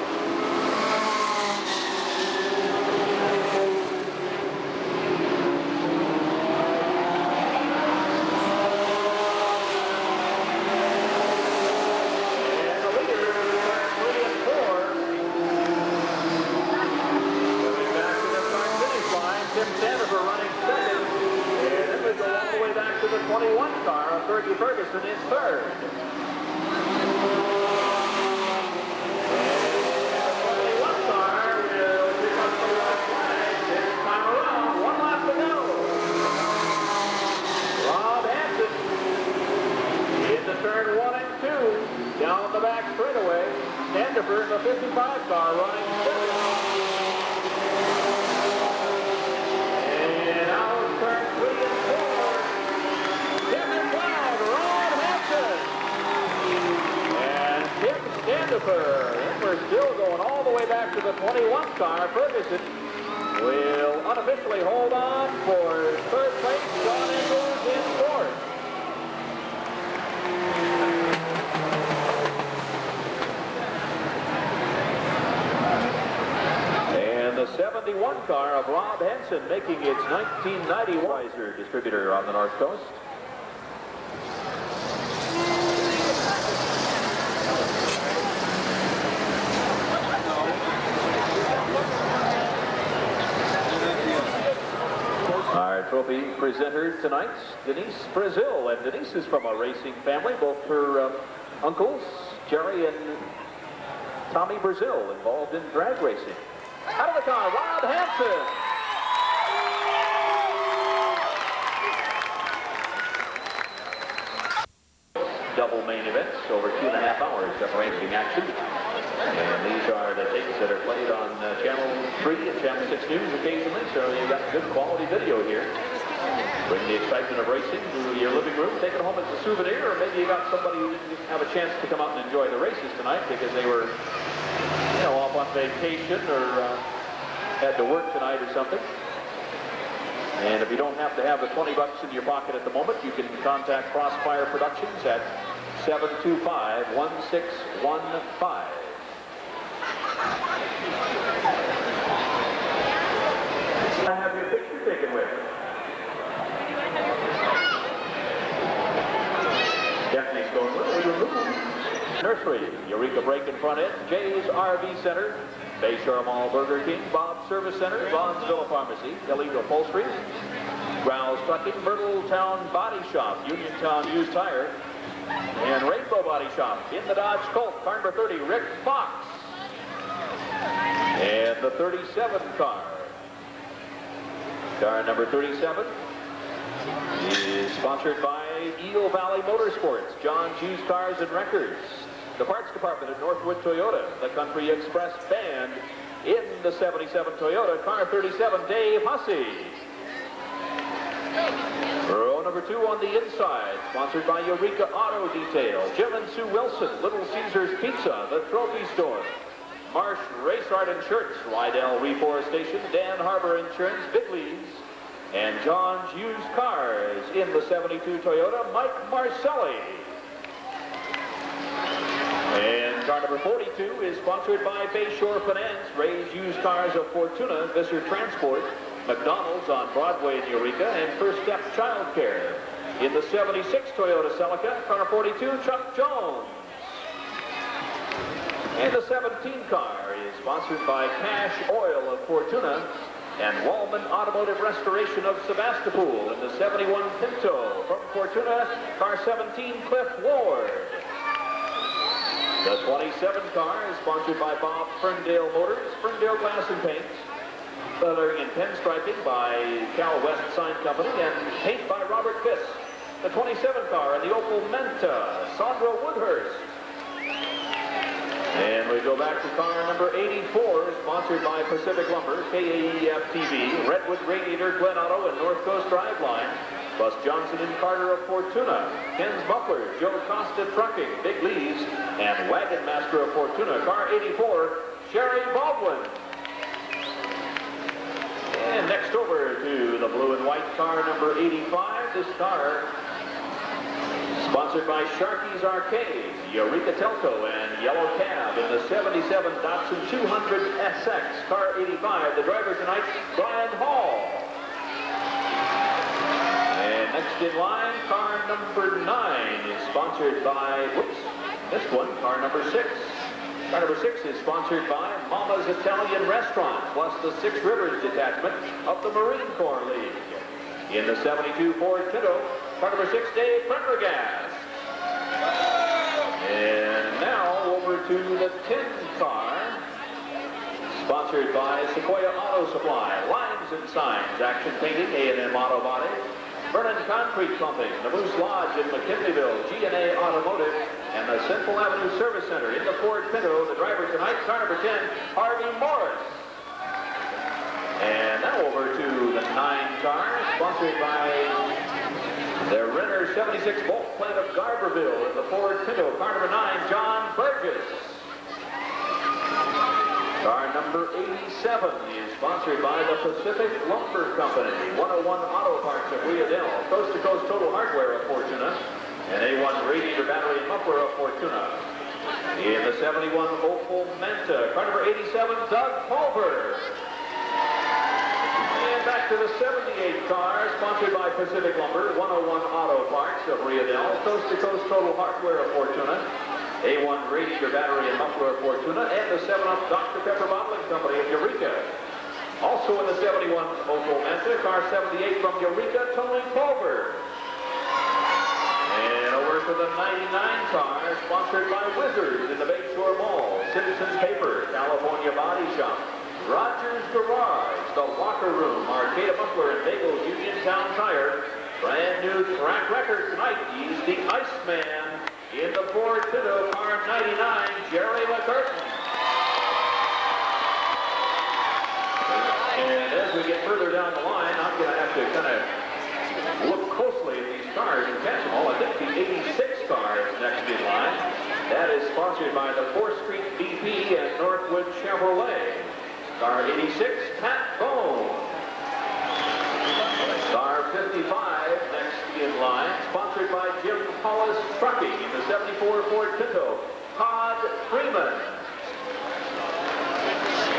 The 21 car of Fergie Ferguson is third. And the 21 car will pick up the white flag this time around. 1 lap to go. Rob Hansen into turn 1 and 2. Down the back straightaway. Standifer in the 55 car running second. And out turn 3 and 4. And Tim Standifer, and we're still going all the way back to the 21 car. Ferguson will unofficially hold on for third place. Sean Andrews in fourth. And the 71 car of Rob Hansen making its 1990 Weiser distributor on the North Coast. Our trophy presenter tonight, Denise Brazil. And Denise is from a racing family. Both her uncles, Jerry and Tommy Brazil, involved in drag racing. Out of the car, Rob Hansen. Double main events over 2.5 hours separating action. And these are the tapes that are played on Channel 3 and Channel 6 News occasionally, so you got good quality video here. Bring the excitement of racing to your living room, take it home as a souvenir, or maybe you got somebody who didn't have a chance to come out and enjoy the races tonight because they were, you know, off on vacation or had to work tonight or something. And if you don't have to have the 20 bucks in your pocket at the moment, you can contact Crossfire Productions at 725-1615. I have your picture taken with you. Deputy's going with Nursery, Eureka Brake and Front End, Jay's RV Center, Bayshore Mall Burger King, Bob's Service Center, Vaughn's Villa Pharmacy, Illegal Upholstery, Growls Trucking, Myrtletown Body Shop, Uniontown Used Tire, and Rainbow Body Shop. In the Dodge Colt, car number 30, Rick Fox. And the 37 car. Car number 37 is sponsored by Eel Valley Motorsports, John's Used Cars and Records, the Parts Department at Northwood Toyota, the Country Express Band, In the 77 Toyota, car 37, Dave Hussey. Row number 2 on the inside, sponsored by Eureka Auto Detail, Jim and Sue Wilson, Little Caesars Pizza, The Trophy Store, Marsh Race Art and Shirts, Rydell Reforestation, Dan Harbor Insurance, Big Leaves, and John's Used Cars. In the 72 Toyota, Mike Marcelli. And car number 42 is sponsored by Bayshore Finance, Ray's Used Cars of Fortuna, Visser Transport, McDonald's on Broadway in Eureka, and First Step Child Care. In the 76 Toyota Celica, car 42, Chuck Jones. And the 17 car is sponsored by Cash Oil of Fortuna and Wallman Automotive Restoration of Sebastopol. In the 71 Pinto from Fortuna, car 17, Cliff Ward. The 27 car is sponsored by Bob Ferndale Motors, Ferndale Glass and Paints, lettering and pinstriping by Cal West Sign Company, and paint by Robert Fisk. The 27 car in the Opel Menta, Sandra Woodhurst. And we go back to car number 84, sponsored by Pacific Lumber, KAEF TV, Redwood Radiator, Glen Auto, and North Coast Driveline, plus Johnson and Carter of Fortuna, Ken's Muffler, Joe Costa Trucking, Big Lee's, and Wagon Master of Fortuna, car 84, Sherry Baldwin. And next over to the blue and white car number 85, this car sponsored by Sharky's Arcade, Eureka Telco, and Yellow Cab. In the 77 Datsun 200 SX, car 85, the driver tonight, Brian Hall. And next in line, car number 9 is sponsored by, this one, car number 6. Car number 6 is sponsored by Mama's Italian Restaurant, plus the Six Rivers detachment of the Marine Corps League. In the 72 Ford Pinto, car number 6, Dave Prendergast. And now over to the 10 car, sponsored by Sequoia Auto Supply, Lines and Signs, Action Painting, A&M Auto Body, Vernon Concrete Clumping, the Moose Lodge in McKinleyville, G&A Automotive, and the Central Avenue Service Center. In the Ford Pinto, the driver tonight, car number 10, Harvey Morris. And now over to the 9 car, sponsored by the Renner 76 Volt Plant of Garberville. In the Ford Pinto, car number 9, John Burgess. Car number 87 is sponsored by the Pacific Lumber Company, 101 Auto Parts of Riadell, Coast to Coast Total Hardware of Fortuna, and A1 Radiator Battery and Muffler of Fortuna. In the 71 Opel Menta, car number 87, Doug Pulver. And back to the 78 car, sponsored by Pacific Lumber, 101 Auto Parts of Riadell, Coast to Coast Total Hardware of Fortuna, A1 Radiator Battery and Muffler of Fortuna, and the 7-Up Dr. Pepper Bottling Company of Eureka. Also in the 71 Opel Menta, car 78 from Eureka, Tony Pulver. And over to the 99 car, sponsored by Wizards in the Bayshore Mall, Citizens Paper, California Body Shop, Rogers Garage, The Locker Room, Arcade Muffler and Bagels, Uniontown Tire. Brand new track record tonight, he's the Iceman. In the Ford Pinto, car 99, Jerry McCurtain. And as we get further down the line, I'm going to have to kind of look closely at these cars and catch them all. I think the 86 car is next in line. That is sponsored by the 4th Street BP and Northwood Chevrolet. Car 86, Pat Bone. Car 55, next in line, sponsored by Jim Hollis Trucking in the 74 Ford Pinto, Todd Freeman.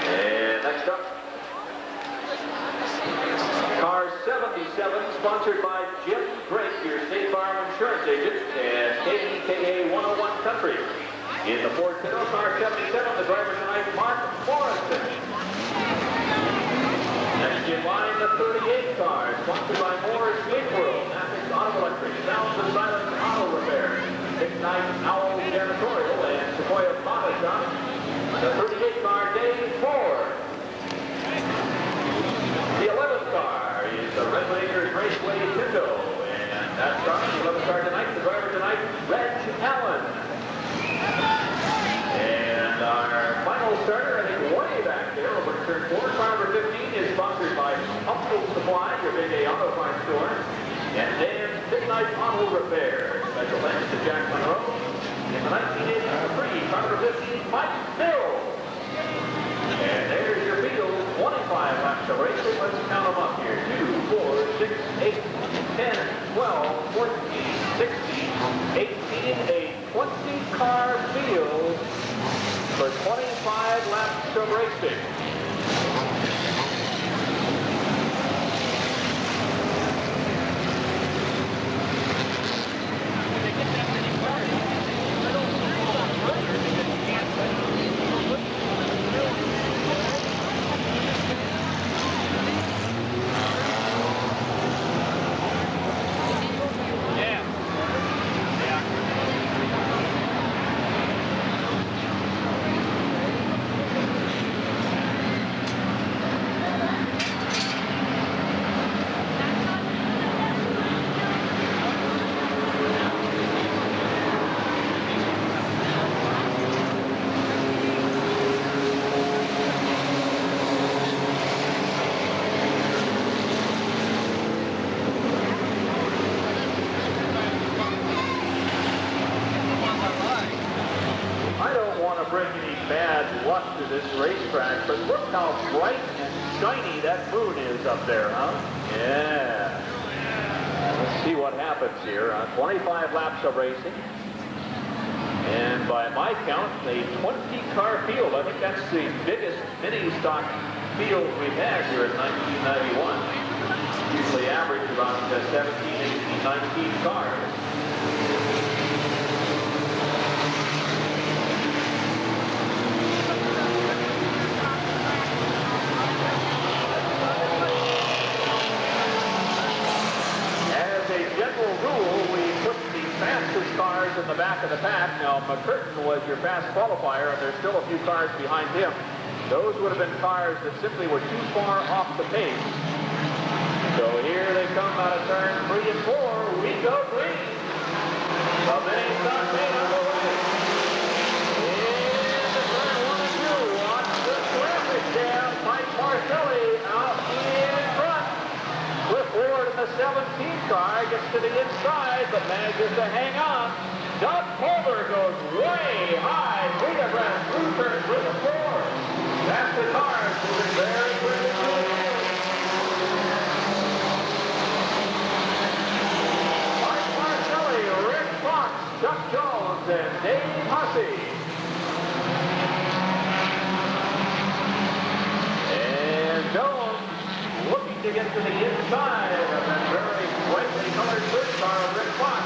And next up, car 77, sponsored by Jim Drake, your State Farm Insurance agent, and KDKA 101 Country. In the Ford Pinto, car 77, the driver tonight, Mark Morrison. Next in line, the 38 car, sponsored by Moore's Gate World, Matrix Auto Electric, Sounds and Silence Auto Repair, Big Night Owl Janitorial, and Sequoia Body Shop. The 38 car, Dave Ford. The 11th car is the Redwood Raceway Pinto, and that car, the 11th car tonight, the driver tonight, Reg Allen. And our final starter, I think way back there, Pumpkin Supply, your Big A Auto Parts store, and Dan's Midnight Auto Repair. Special thanks to Jack Monroe. In the 1983 car number 15, Mike Bill. And there's your field, 25 laps of racing. Let's count them up here. 2, 4, 6, 8, 10, 12, 14, 16, 18, a 20-car field for 25 laps of racing. Bring any bad luck to this racetrack, but look how bright and shiny that moon is up there, huh? Yeah. Let's see what happens here on 25 laps of racing. And by my count, a 20-car field. I think that's the biggest mini-stock field we've had here in 1991. Usually average about 17, 18, 19 cars. Cars in the back of the pack. Now, McCurtain was your fast qualifier, and there's still a few cars behind him. Those would have been cars that simply were too far off the pace. So here they come out of turn 3 and 4. We go green. The mini stock main on the way. Into turn 1 and 2. Watch the traffic jam. Mike Marcelli out in front. Cliff Ward in the 17 car gets to the inside, but manages to hang on. Doug Pulver goes way high. Frida Brand through turn 3 and 4. That's the cars moving very quickly through the field. Mike Marcelli, Rick Fox, Chuck Jones, and Dave Hussey. And Jones looking to get to the inside of that very brightly colored first car of Rick Fox.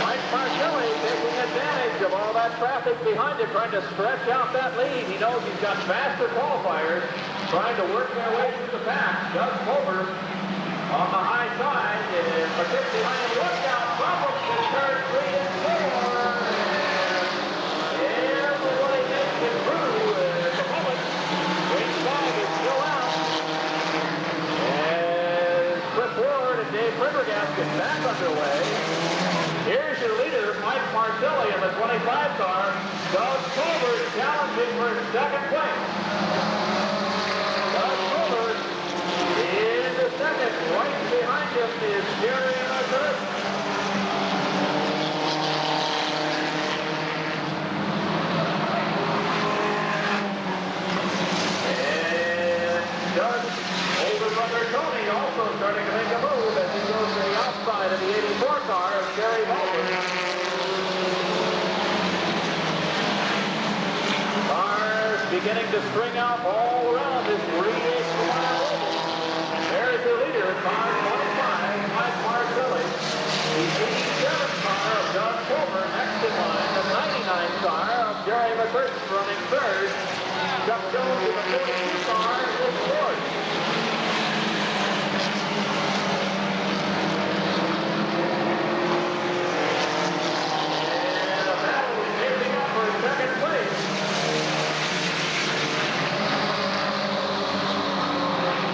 Mike Marcelli taking advantage of all that traffic behind him, trying to stretch out that lead. He knows he's got faster qualifiers, trying to work their way through the pack. Doug Pulver on the high side, and McCurtain behind him. Look out, problems in turn 3 and 4. Is back underway. Here's your leader, Mike Marcelli in the 25 car. Doug Pulver challenging for second place. Doug Pulver in the second. Right behind him is Jerry McCurtain. And Doug, older brother Tony, also starting to make a move as he goes to the outside of the 84 car of Jerry Mulder. Cars beginning to string out all around this 3-8-mile oval. There's the leader, car 25, Mike Marcelli. The 87 car of Doug Pulver next in line. The 99 car of Jerry McCurtain running third. Chuck Jones in the 42 car is fourth. Second place.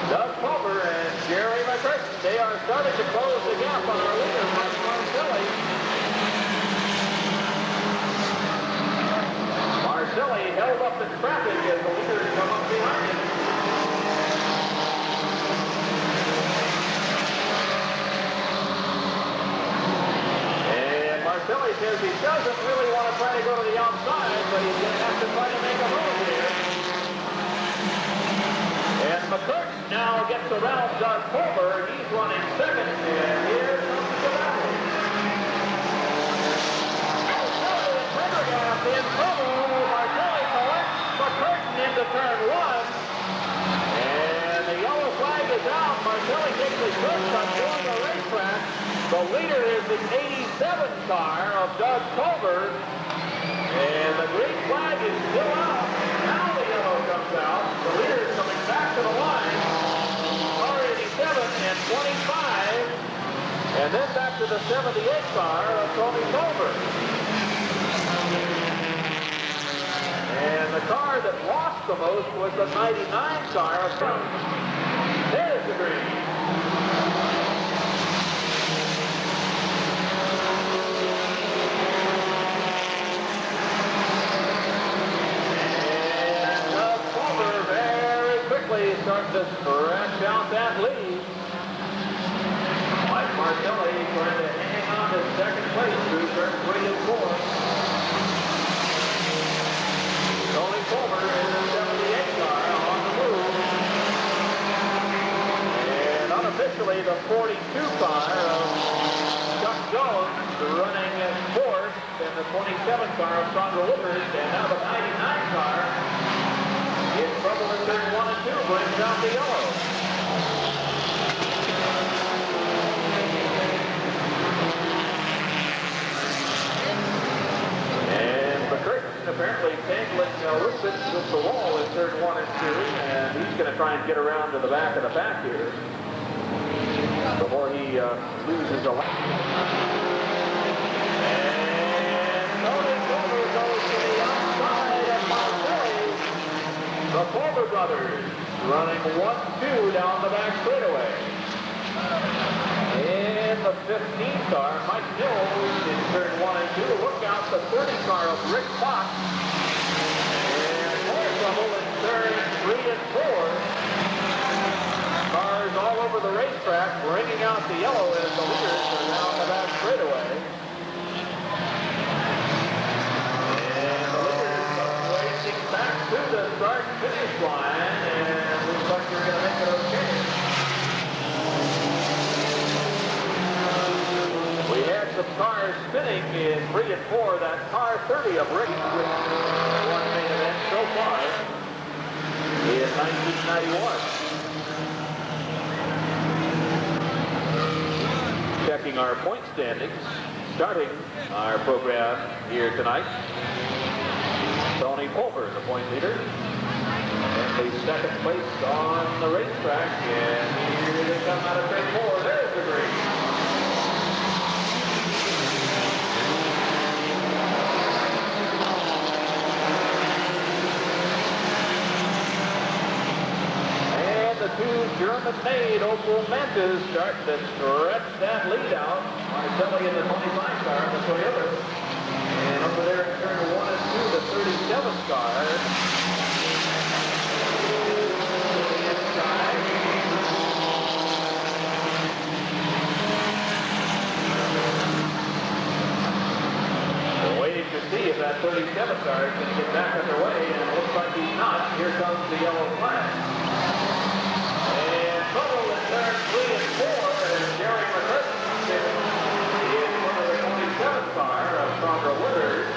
Doug Pulver and Jerry McCurtain, they are starting to close the gap on our leader, Mike Marcelli. Marcelli held up in traffic as the leaders come up behind him. And Marcelli says he doesn't really want to try to go to the outside, but he's going to have to try to make a move here. And McCurtain now gets around Doug Pulver. He's running second, and here comes the battle. Pendergast in trouble. Marcelli collects McCurtain into turn one. And the yellow flag is out. Marcelli takes a shortcut doing the racetrack. The leader is the 87 car of Doug Pulver. And the green flag is still out. Now the yellow comes out. The leader is coming back to the line. Car 87 and 25. And then back to the 78 car of Tony Pulver. And the car that lost the most was the 99 car of Trump. There's the green. And Doug Pulver very quickly starts to stretch out that lead. Mike Marcelli trying to hang on to second place through turn 3 and 4. Tony Pulver in the 78 car on the move. And unofficially, the 42 car of Chuck Jones running in fourth, and the 27 car of Sandra Woodard, and now the 99 car in trouble in turn 1 and 2, brings out the yellow. And McCurtain apparently tangling Rupert with the wall in turn 1 and 2, and he's going to try and get around to the back of the pack here before he loses a lap. And Tony Pulver goes to the outside of Marcelli. The Pulver brothers running 1-2 down the back straightaway. And the 15 car, Mike Mills in turn 1 and 2. Look out, the 30 car of Rick Fox. And more trouble in turn 3 and 4. Cars all over the racetrack bringing out the yellow as the leaders are down the back straightaway. And the leaders come racing back to the start-finish line, and looks like they're going to make it okay. We had some cars spinning in 3 and 4. That car 30 of Rick, which won main event so far in 1991. Checking our point standings, starting our program here tonight. Tony Pulver, the point leader, and the second place on the racetrack. And here they come out of turn 4. There's the green. The two German-made Opel Mantas start to stretch that lead out. Marcelli in the 25 car, the Toyota. And over there in turn 1 and 2, the 37 car. Inside. We're waiting to see if that 37 car is going to get back underway, and it looks like he's not. Here comes the yellow flag. Trouble in turn 3 and 4 as Jerry McCurtain in front of the 27 car of Sandra Woodard.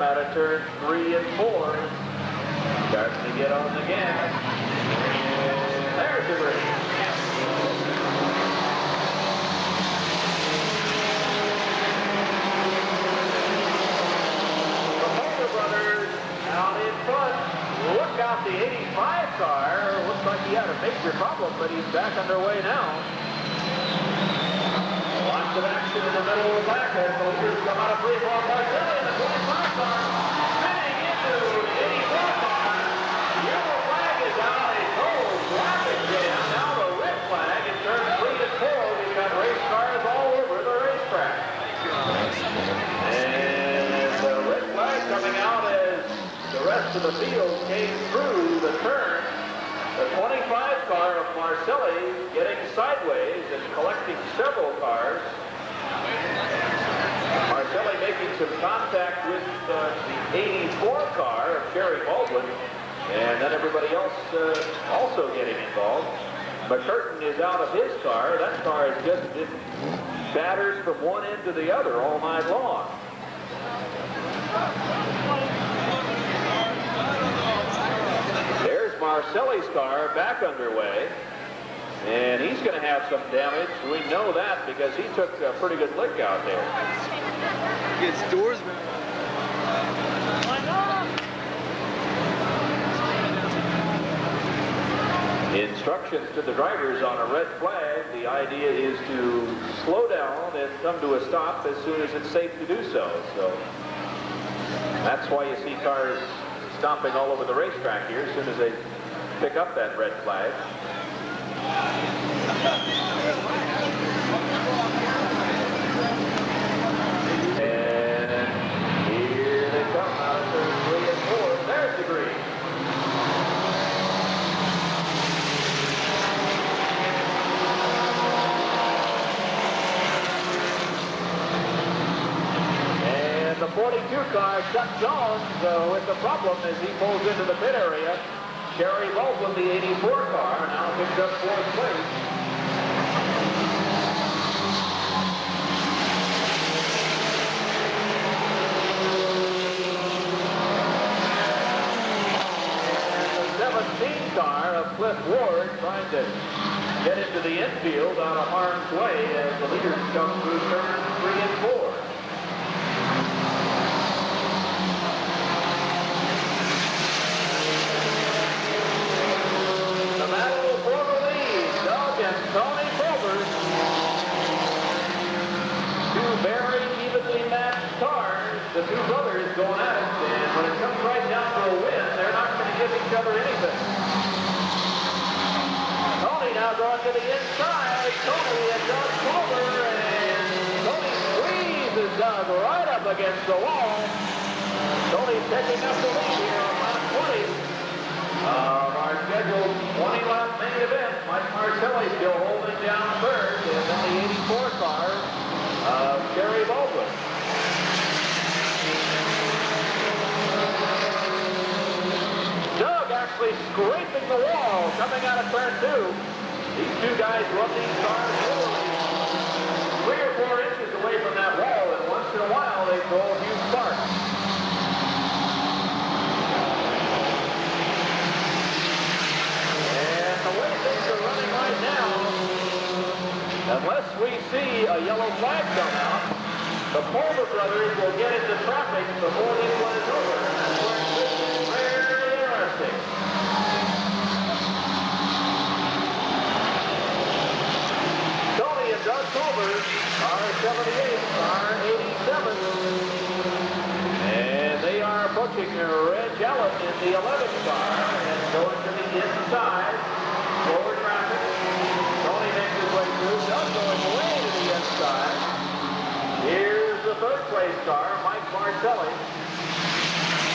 Out of turn 3 and 4. Starting to get on the gas. And there's the green. back underway now. Lots of action in the middle of the back as the leaders come out of free fall. Marcelli in the 25 car, spinning into the 84 car. The yellow flag is out. A total traffic jam. Now the red flag in turn 3 and 4. We've got race cars all over the racetrack. And the red flag coming out as the rest of the field came through the turn. The 25 car of Marcelli getting sideways and collecting several cars. Marcelli making some contact with the 84 car of Sherry Baldwin, and then everybody else also getting involved. McCurtain is out of his car. That car has just been battered from one end to the other all night long. There's Marcelli's car back underway, and he's going to have some damage. We know that because he took a pretty good lick out there. Gets doors, man. Instructions to the drivers on a red flag. The idea is to slow down and come to a stop as soon as it's safe to do so. So that's why you see cars stopping all over the racetrack here as soon as they pick up that red flag. And here they come out of turn 3 and 4. There's the green. The 42 car, Chuck Jones, with the problem as he pulls into the pit area. Sherry Baldwin, the 84 car, now picks up 4th place. And the 17 car of Cliff Ward trying to get into the infield out of harm's way as the leaders come through turns 3 and 4. Tony Colbert, two very evenly matched cars, the two brothers going at it, and when it comes right down to a win, they're not going to give each other anything. Tony now going to the inside, Tony and Doug Colbert, and Tony squeezes Doug right up against the wall. Tony picking up the lead here on lap 20. Our scheduled 20-lap main event. Mike Marcelli still holding down third, and then the 84 car of Sherry Baldwin. Doug actually scraping the wall coming out of turn 2. These two guys run these cars literally 3 or 4 inches away from that wall, and once in a while they throw a few sparks. Unless we see a yellow flag come out, the Polder brothers will get into traffic before this one is over. And that's where this is very interesting. Tony and Doug Polder are 78, are 87. And they are approaching Reg Allen in the 11th car and going to the inside. Forward traffic. Tony makes his way through. Doug going way to the inside. Here's the 3rd place car, Mike Marcelli.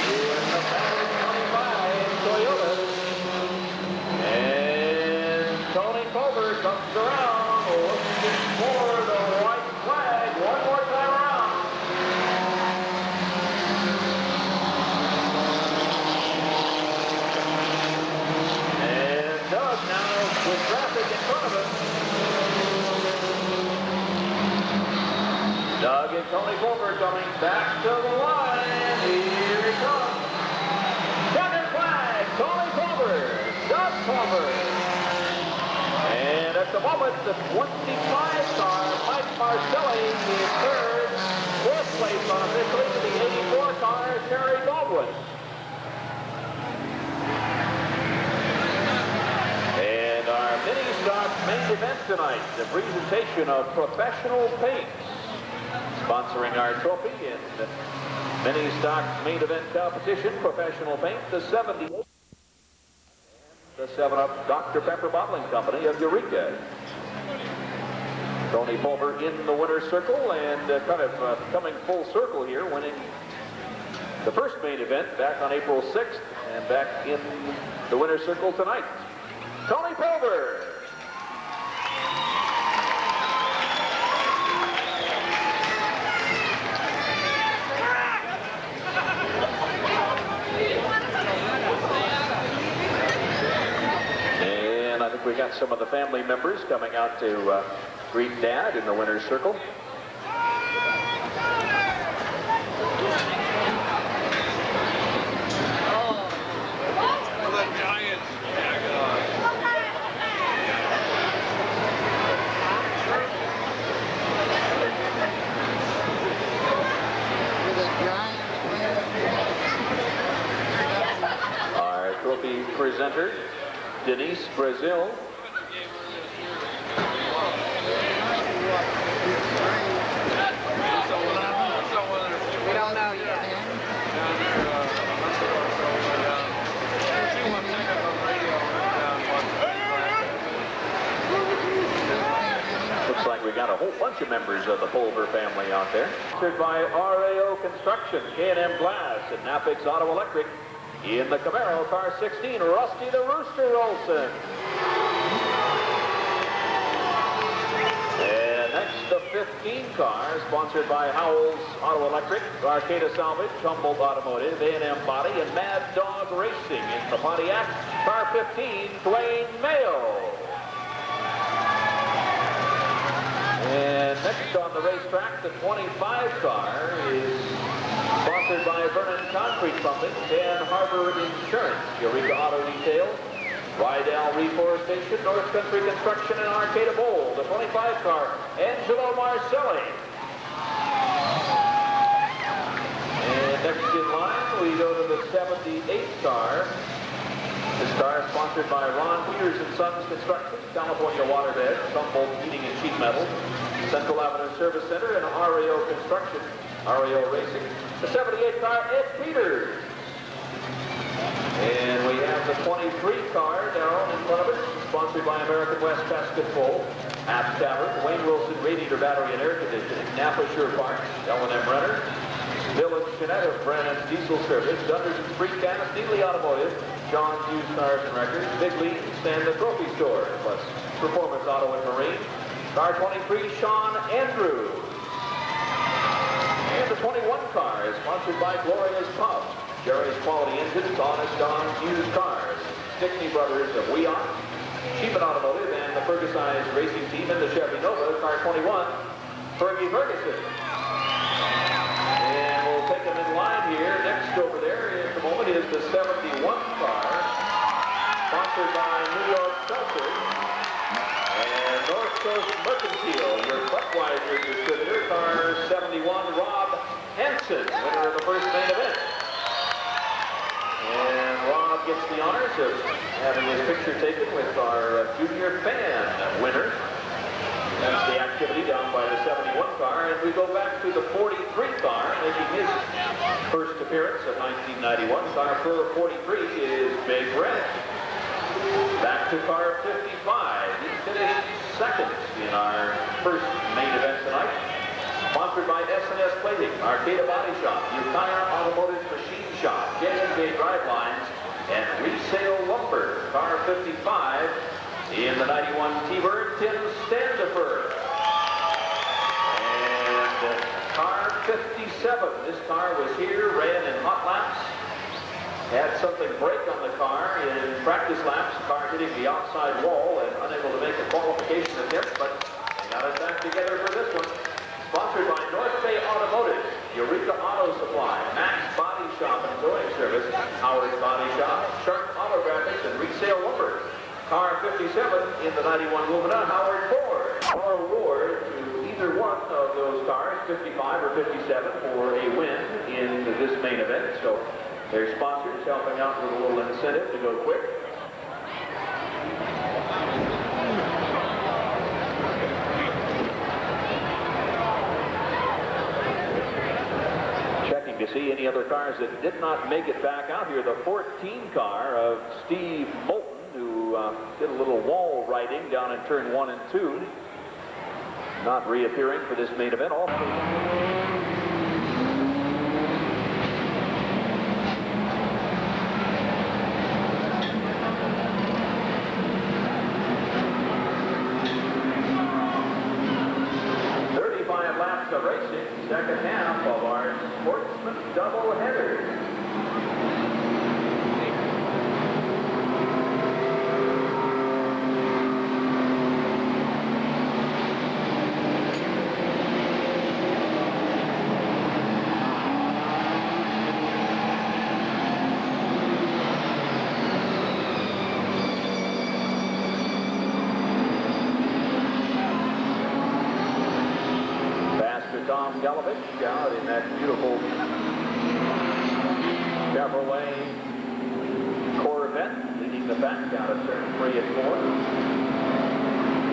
Here's the 25 Toyota. And Tony Colbert comes around, looking for the white flag one more time around. And Doug now with traffic in front of him. Doug and Tony Colbert coming back to the line. Here he comes. Second flag, Tony Colbert, Doug Colbert. And at the moment, the 25 car, Mike Marcelli is third. 4th place unofficially to the 84 car, Sherry Baldwin. And our mini stock event tonight, the presentation of Professional Paints, sponsoring our trophy in the mini stock main event competition. Professional Paint, the 78, and the 7-Up Dr. Pepper Bottling Company of Eureka. Tony Pulver in the winner's circle and kind of coming full circle here, winning the first main event back on April 6th and back in the winner's circle tonight. Tony Pulver. And I think we got some of the family members coming out to greet Dad in the winner's circle. Our trophy presenter, Denise Brazil. We don't know yet. Looks like we got a whole bunch of members of the Pulver family out there. Sponsored by RAO Construction, K&M Glass, and Napix Auto Electric. In the Camaro, car 16, Rusty the Rooster Olson. And next, the 15 car, sponsored by Howell's Auto Electric, Arcata Salvage, Humboldt Automotive, A&M Body, and Mad Dog Racing. In the Pontiac, car 15, Dwayne Mayo. And next on the racetrack, the 25 car is sponsored by Vernon Concrete Pumping, Dan Harbor Insurance, Eureka Auto Retail, Rydell Reforestation, North Country Construction, and Arcata Bowl. The 25 car, Angelo Marcelli. And next in line, we go to the 78 car. This car is sponsored by Ron Peters & Sons Construction, California Waterbed, Humboldt Heating and Sheet Metal, Central Avenue Service Center, and RAO Construction, RAO Racing. The 78 car, Ed Peters. And we have the 23 car down in front of us, sponsored by American West Basketball, App Tavern, Wayne Wilson Radiator Battery and Air Conditioning, Napa Sure Parts, L&M Renner, Bill and Jeanette of Brandon's Diesel Service, Dunders and Street Gas, Neely Automotive, John's Used Cars and Records, Big Leagues, and the Trophy Store, plus Performance Auto and Marine. Car 23, Sean Andrews. And the 21 car is sponsored by Gloria's Pub, Jerry's Quality Engines, Honest Don's Used Cars, Stickney Brothers of Weon, Sheeman Automotive, and the Fergusized Racing Team in the Chevy Nova, car 21, Fergie Ferguson. And we'll take them in line here. Next over there at the moment is the 71 car, sponsored by New York Seltzer and North Coast Mercantile, your Budweiser distributor, car 71, Rob Hansen, winner of the first main event. And Rob gets the honors of having his picture taken with our junior fan winner. That's the activity down by the 71 car. And we go back to the 43 car, making his first appearance of 1991. Car for 43 is Big Red. Back to car 55. He finished second in our first main event tonight. Sponsored by S&S Plating, Arcata Body Shop, Ukiah Automotive Machine Shop, J&J Drivelines, and Resale Lumber. Car 55 in the 91 T-Bird, Tim Standifer. And car 57, this car was here, ran in hot laps. Had something break on the car in practice laps, car hitting the outside wall and unable to make a qualification attempt, but they got us back together for this one. Sponsored by North Bay Automotive, Eureka Auto Supply, Max Body Shop and Towing Service, Howard's Body Shop, Sharp Auto Graphics, and Resale Lumber. Car 57 in the 91 Lumina, Howard Ford. Our award to either one of those cars, 55 or 57, for a win in this main event. So their sponsors helping out with a little incentive to go quick. see any other cars that did not make it back out here. The 14 car of Steve Moulton, who did a little wall riding down in turn 1 and 2. Not reappearing for this main event. Also, 35 laps of racing, second half of our Sportsman doubleheader. Tom Galovich out in that beautiful Chevrolet Corvette, leading the pack out of turn 3 and 4.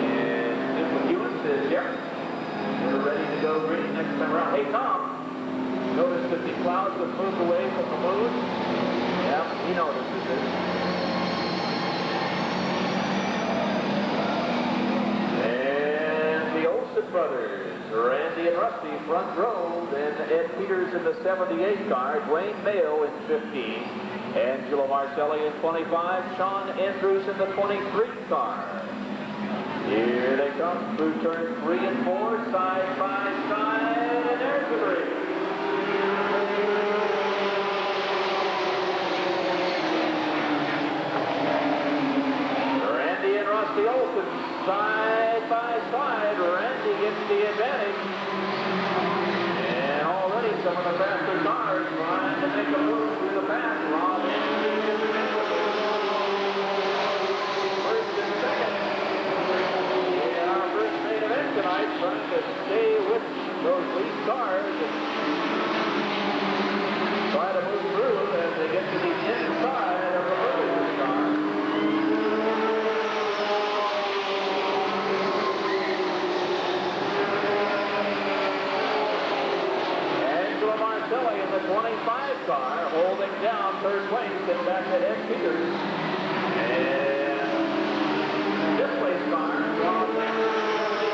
And Jim McEwen says, yep, we're ready to go green next time around. Hey, Tom, notice that the clouds have moved away from the moon? Yeah, he notices it. And the Olsen brothers, Randy and Rusty front row, then Ed Peters in the 78 car, Dwayne Mayo in 15, Angelo Marcelli in 25, Sean Andrews in the 23 car. Here they come through turn 3 and 4, side by side, and there's the break. Randy and Rusty Olsen, side by side. Randy gets the advantage. And already some of the faster cars trying to make a move through the pack. Rob Henry is in first and second. In our first main event tonight, trying to stay with those lead cars and try to move through as they get to the inside of the Ferguson car. Marcelli in the 25 car, holding down third place and back to Ed Peters. And fifth place car, Rob Henry, 71.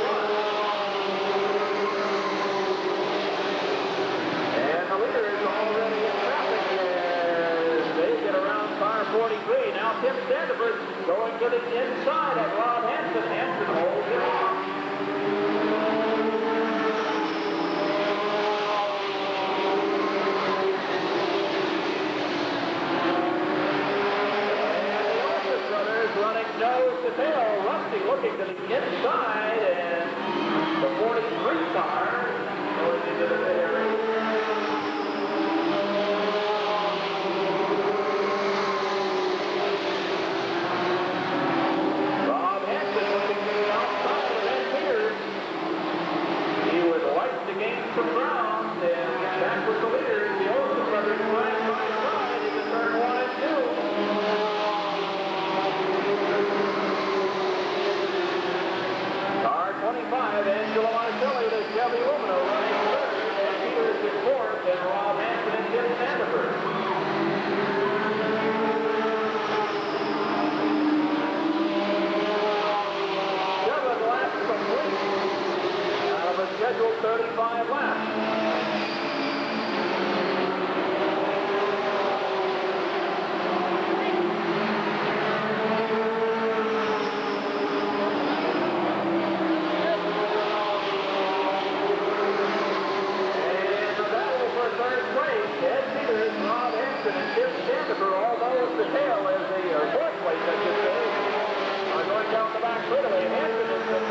And the leader is already in traffic as they get around car 43. Now Tim Standiford going to the inside of Rob Hansen. Hansen holds him off. Running nose to tail, Rusty looking to the inside, and the 43 car going into the pit area. Rob Hansen looking to the outside of Ed Peters. He would like to gain some ground and get back with the leaders. The Olsen brothers side by side into turn 1 and 2. Angelo Marcelli, the Chevy Lumino running third, and Peters in fourth, and Rob Hansen and Tim Standiford. 7 laps complete out of a scheduled 35 laps. And Tim Standiford, although the tail is the fourth place, I should say, are going down the back straightaway. Hansen is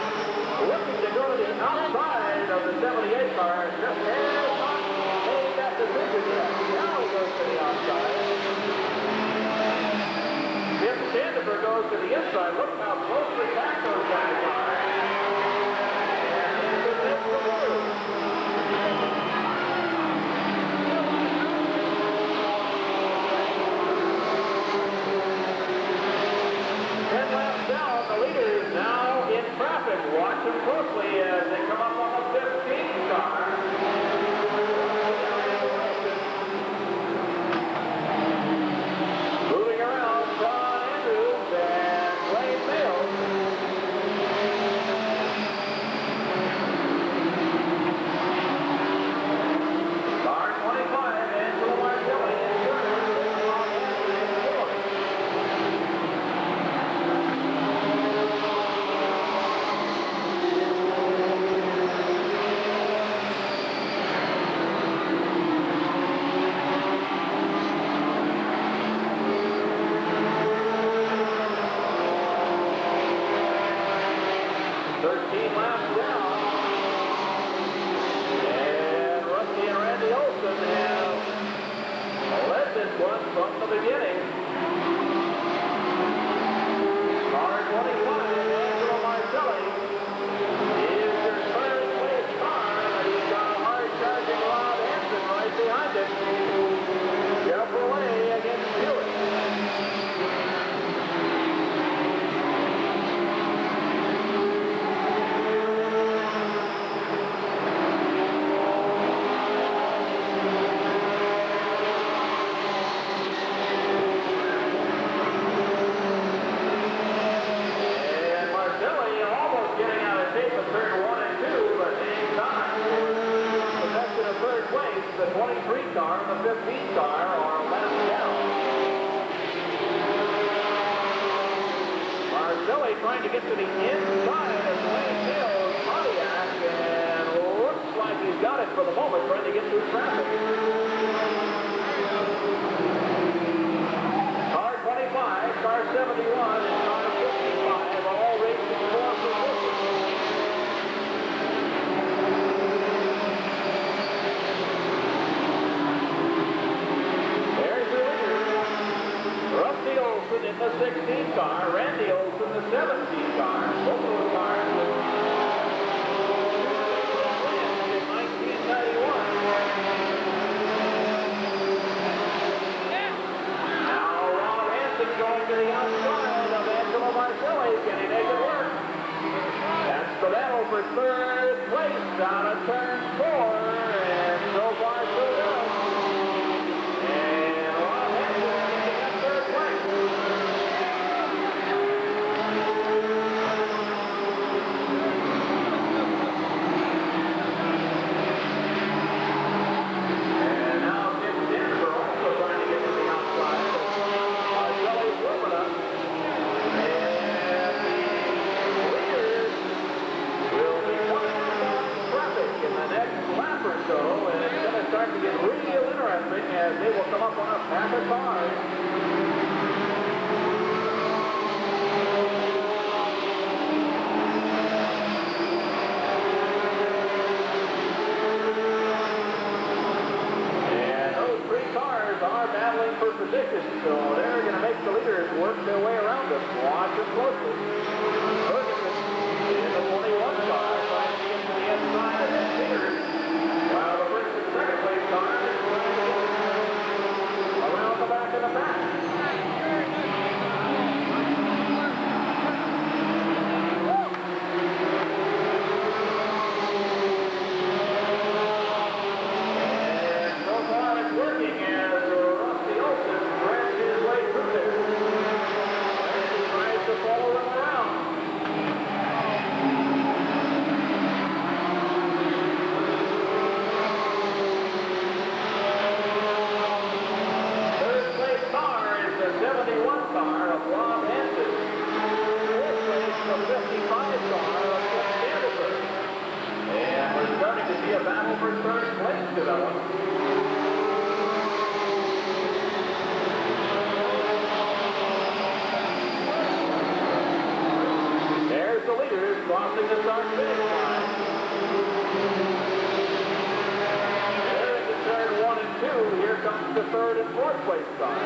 looking to go to the outside of the 78 car. Just has not made that decision yet. Now he goes to the outside. Tim Standiford goes to the inside. Look how closely packed those guys are. And Hansen gets the move. Watch them closely as they come up on the 15 car. get to the inside of Lane Hill's Pontiac, and looks like he's got it for the moment, trying to get through traffic. Car 25, car 71, and car 55 all racing for position. There's the leader. Rusty Olson in the 16 car, Randy Olson the 17 car. Both of those cars in 1991. Now Ron Hansen going to the outside of Angelo Marcelli. Can he make it work? That's the battle for third place out of turn 4, and so far so good. And Ron Hansen getting at third place. And now Tim Denver also trying to get to the outside. Marcelli's warming up. And the leaders will be coming out of traffic in the next lap or so, and it's going to start to get real interesting as they will come up on a pack of cars. And those three cars are battling for position, so they're going to make the leaders work their way around them. Watch them closely. Ferguson in the 21 car trying to get to the inside of his leaders, while the first and second place cars are trying to get around the back of the pack. And so far it's working as Rusty Olson drags his way through there. And he tries to follow them around. Third place car is the 71 car of Rob Hansen. Fourth place, the 55 car of Tim Vanderburg. And we're starting to see a battle for third place develop. There's the leaders crossing the start finish line. They're into turn 1 and 2. Here comes the third and fourth place car.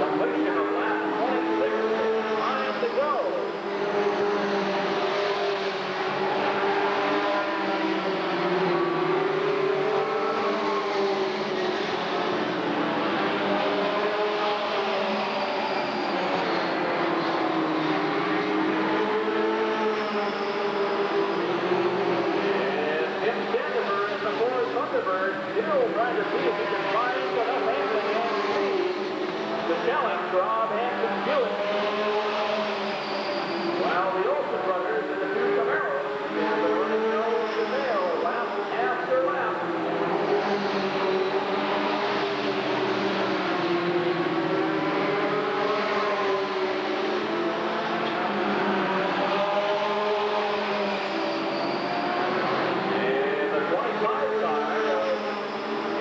Completion of lap 26. Time to go. And Tim Vanderburg in the Ford Thunderbird still trying to see if he can find enough handling and speed to challenge Rob Hansen's Buick. While the Olsen brothers and the two Camaros have been running nose to tail lap after lap. And the 25 car of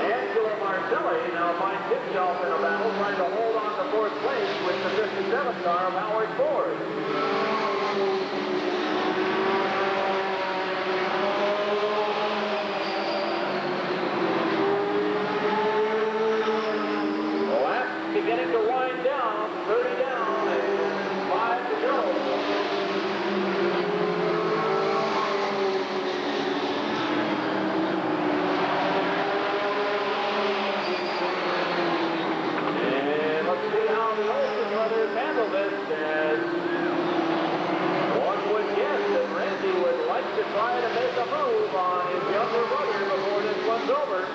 Angelo Marcelli now finds himself in a battle trying to hold on to fourth place with the 57 car of Howard Ford. The lap beginning to wind down, 30 down, and 5 to go. And let's see how the Olsen brothers handle this, as one would guess that Randy would like to try to make a move on his younger brother before this one's over.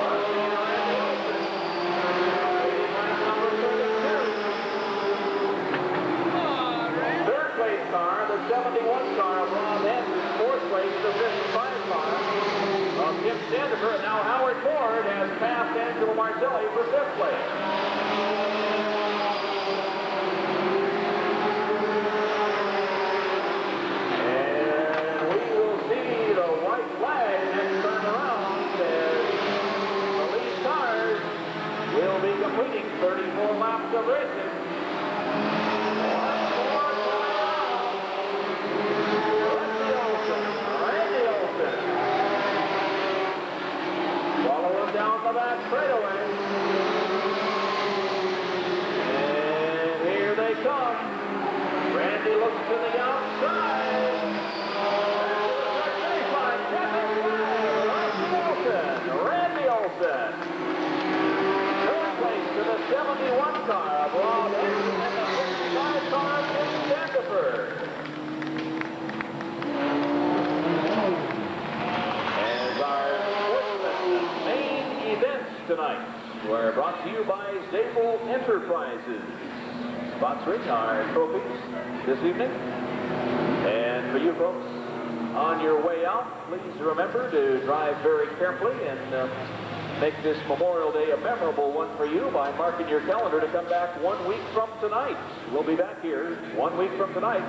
Rusty and Randy Olsen. play for 5th place. And we will see the white flag next time around as the lead cars will be completing 34 laps of racing. Down the back straightaway. And here they come. Randy looks to the outside. Randy Olsen. Third place to the 71 car of Rob Henson and the 65 car of Jim Sandefur. As our main events tonight were brought to you by Zabel Enterprises, sponsoring our trophies this evening. And for you folks on your way out, please remember to drive very carefully and make this Memorial Day a memorable one for you by marking your calendar to come back 1 week from tonight. We'll be back here 1 week from tonight.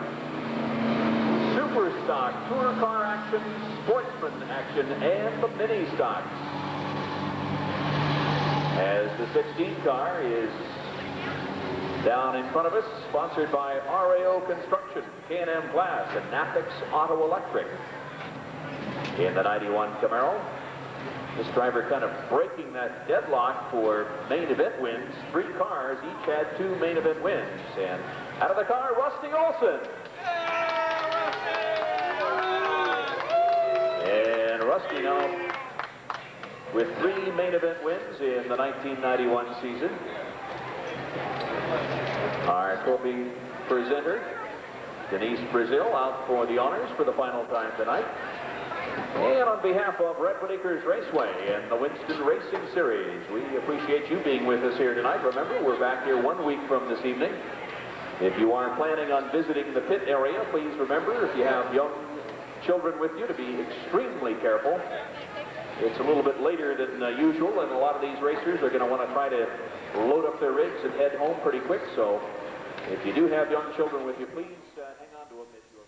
Super stock, tour car action, sportsman action, and the mini stocks. As the 16 car is down in front of us, sponsored by RAO Construction, K&M Glass, and Napix Auto Electric. In the 91 Camaro, this driver kind of breaking that deadlock for main event wins. 3 cars each had 2 main event wins. And out of the car, Rusty Olsen. And Rusty now with 3 main event wins in the 1991 season. Our trophy presenter, Denise Brazil, out for the honors for the final time tonight. And on behalf of Redwood Acres Raceway and the Winston Racing Series, we appreciate you being with us here tonight. Remember, we're back here 1 week from this evening. If you are planning on visiting the pit area, please remember, if you have young children with you, to be extremely careful. It's a little bit later than usual, and a lot of these racers are going to want to try to load up their rigs and head home pretty quick. So if you do have young children with you, please hang on to them if you are.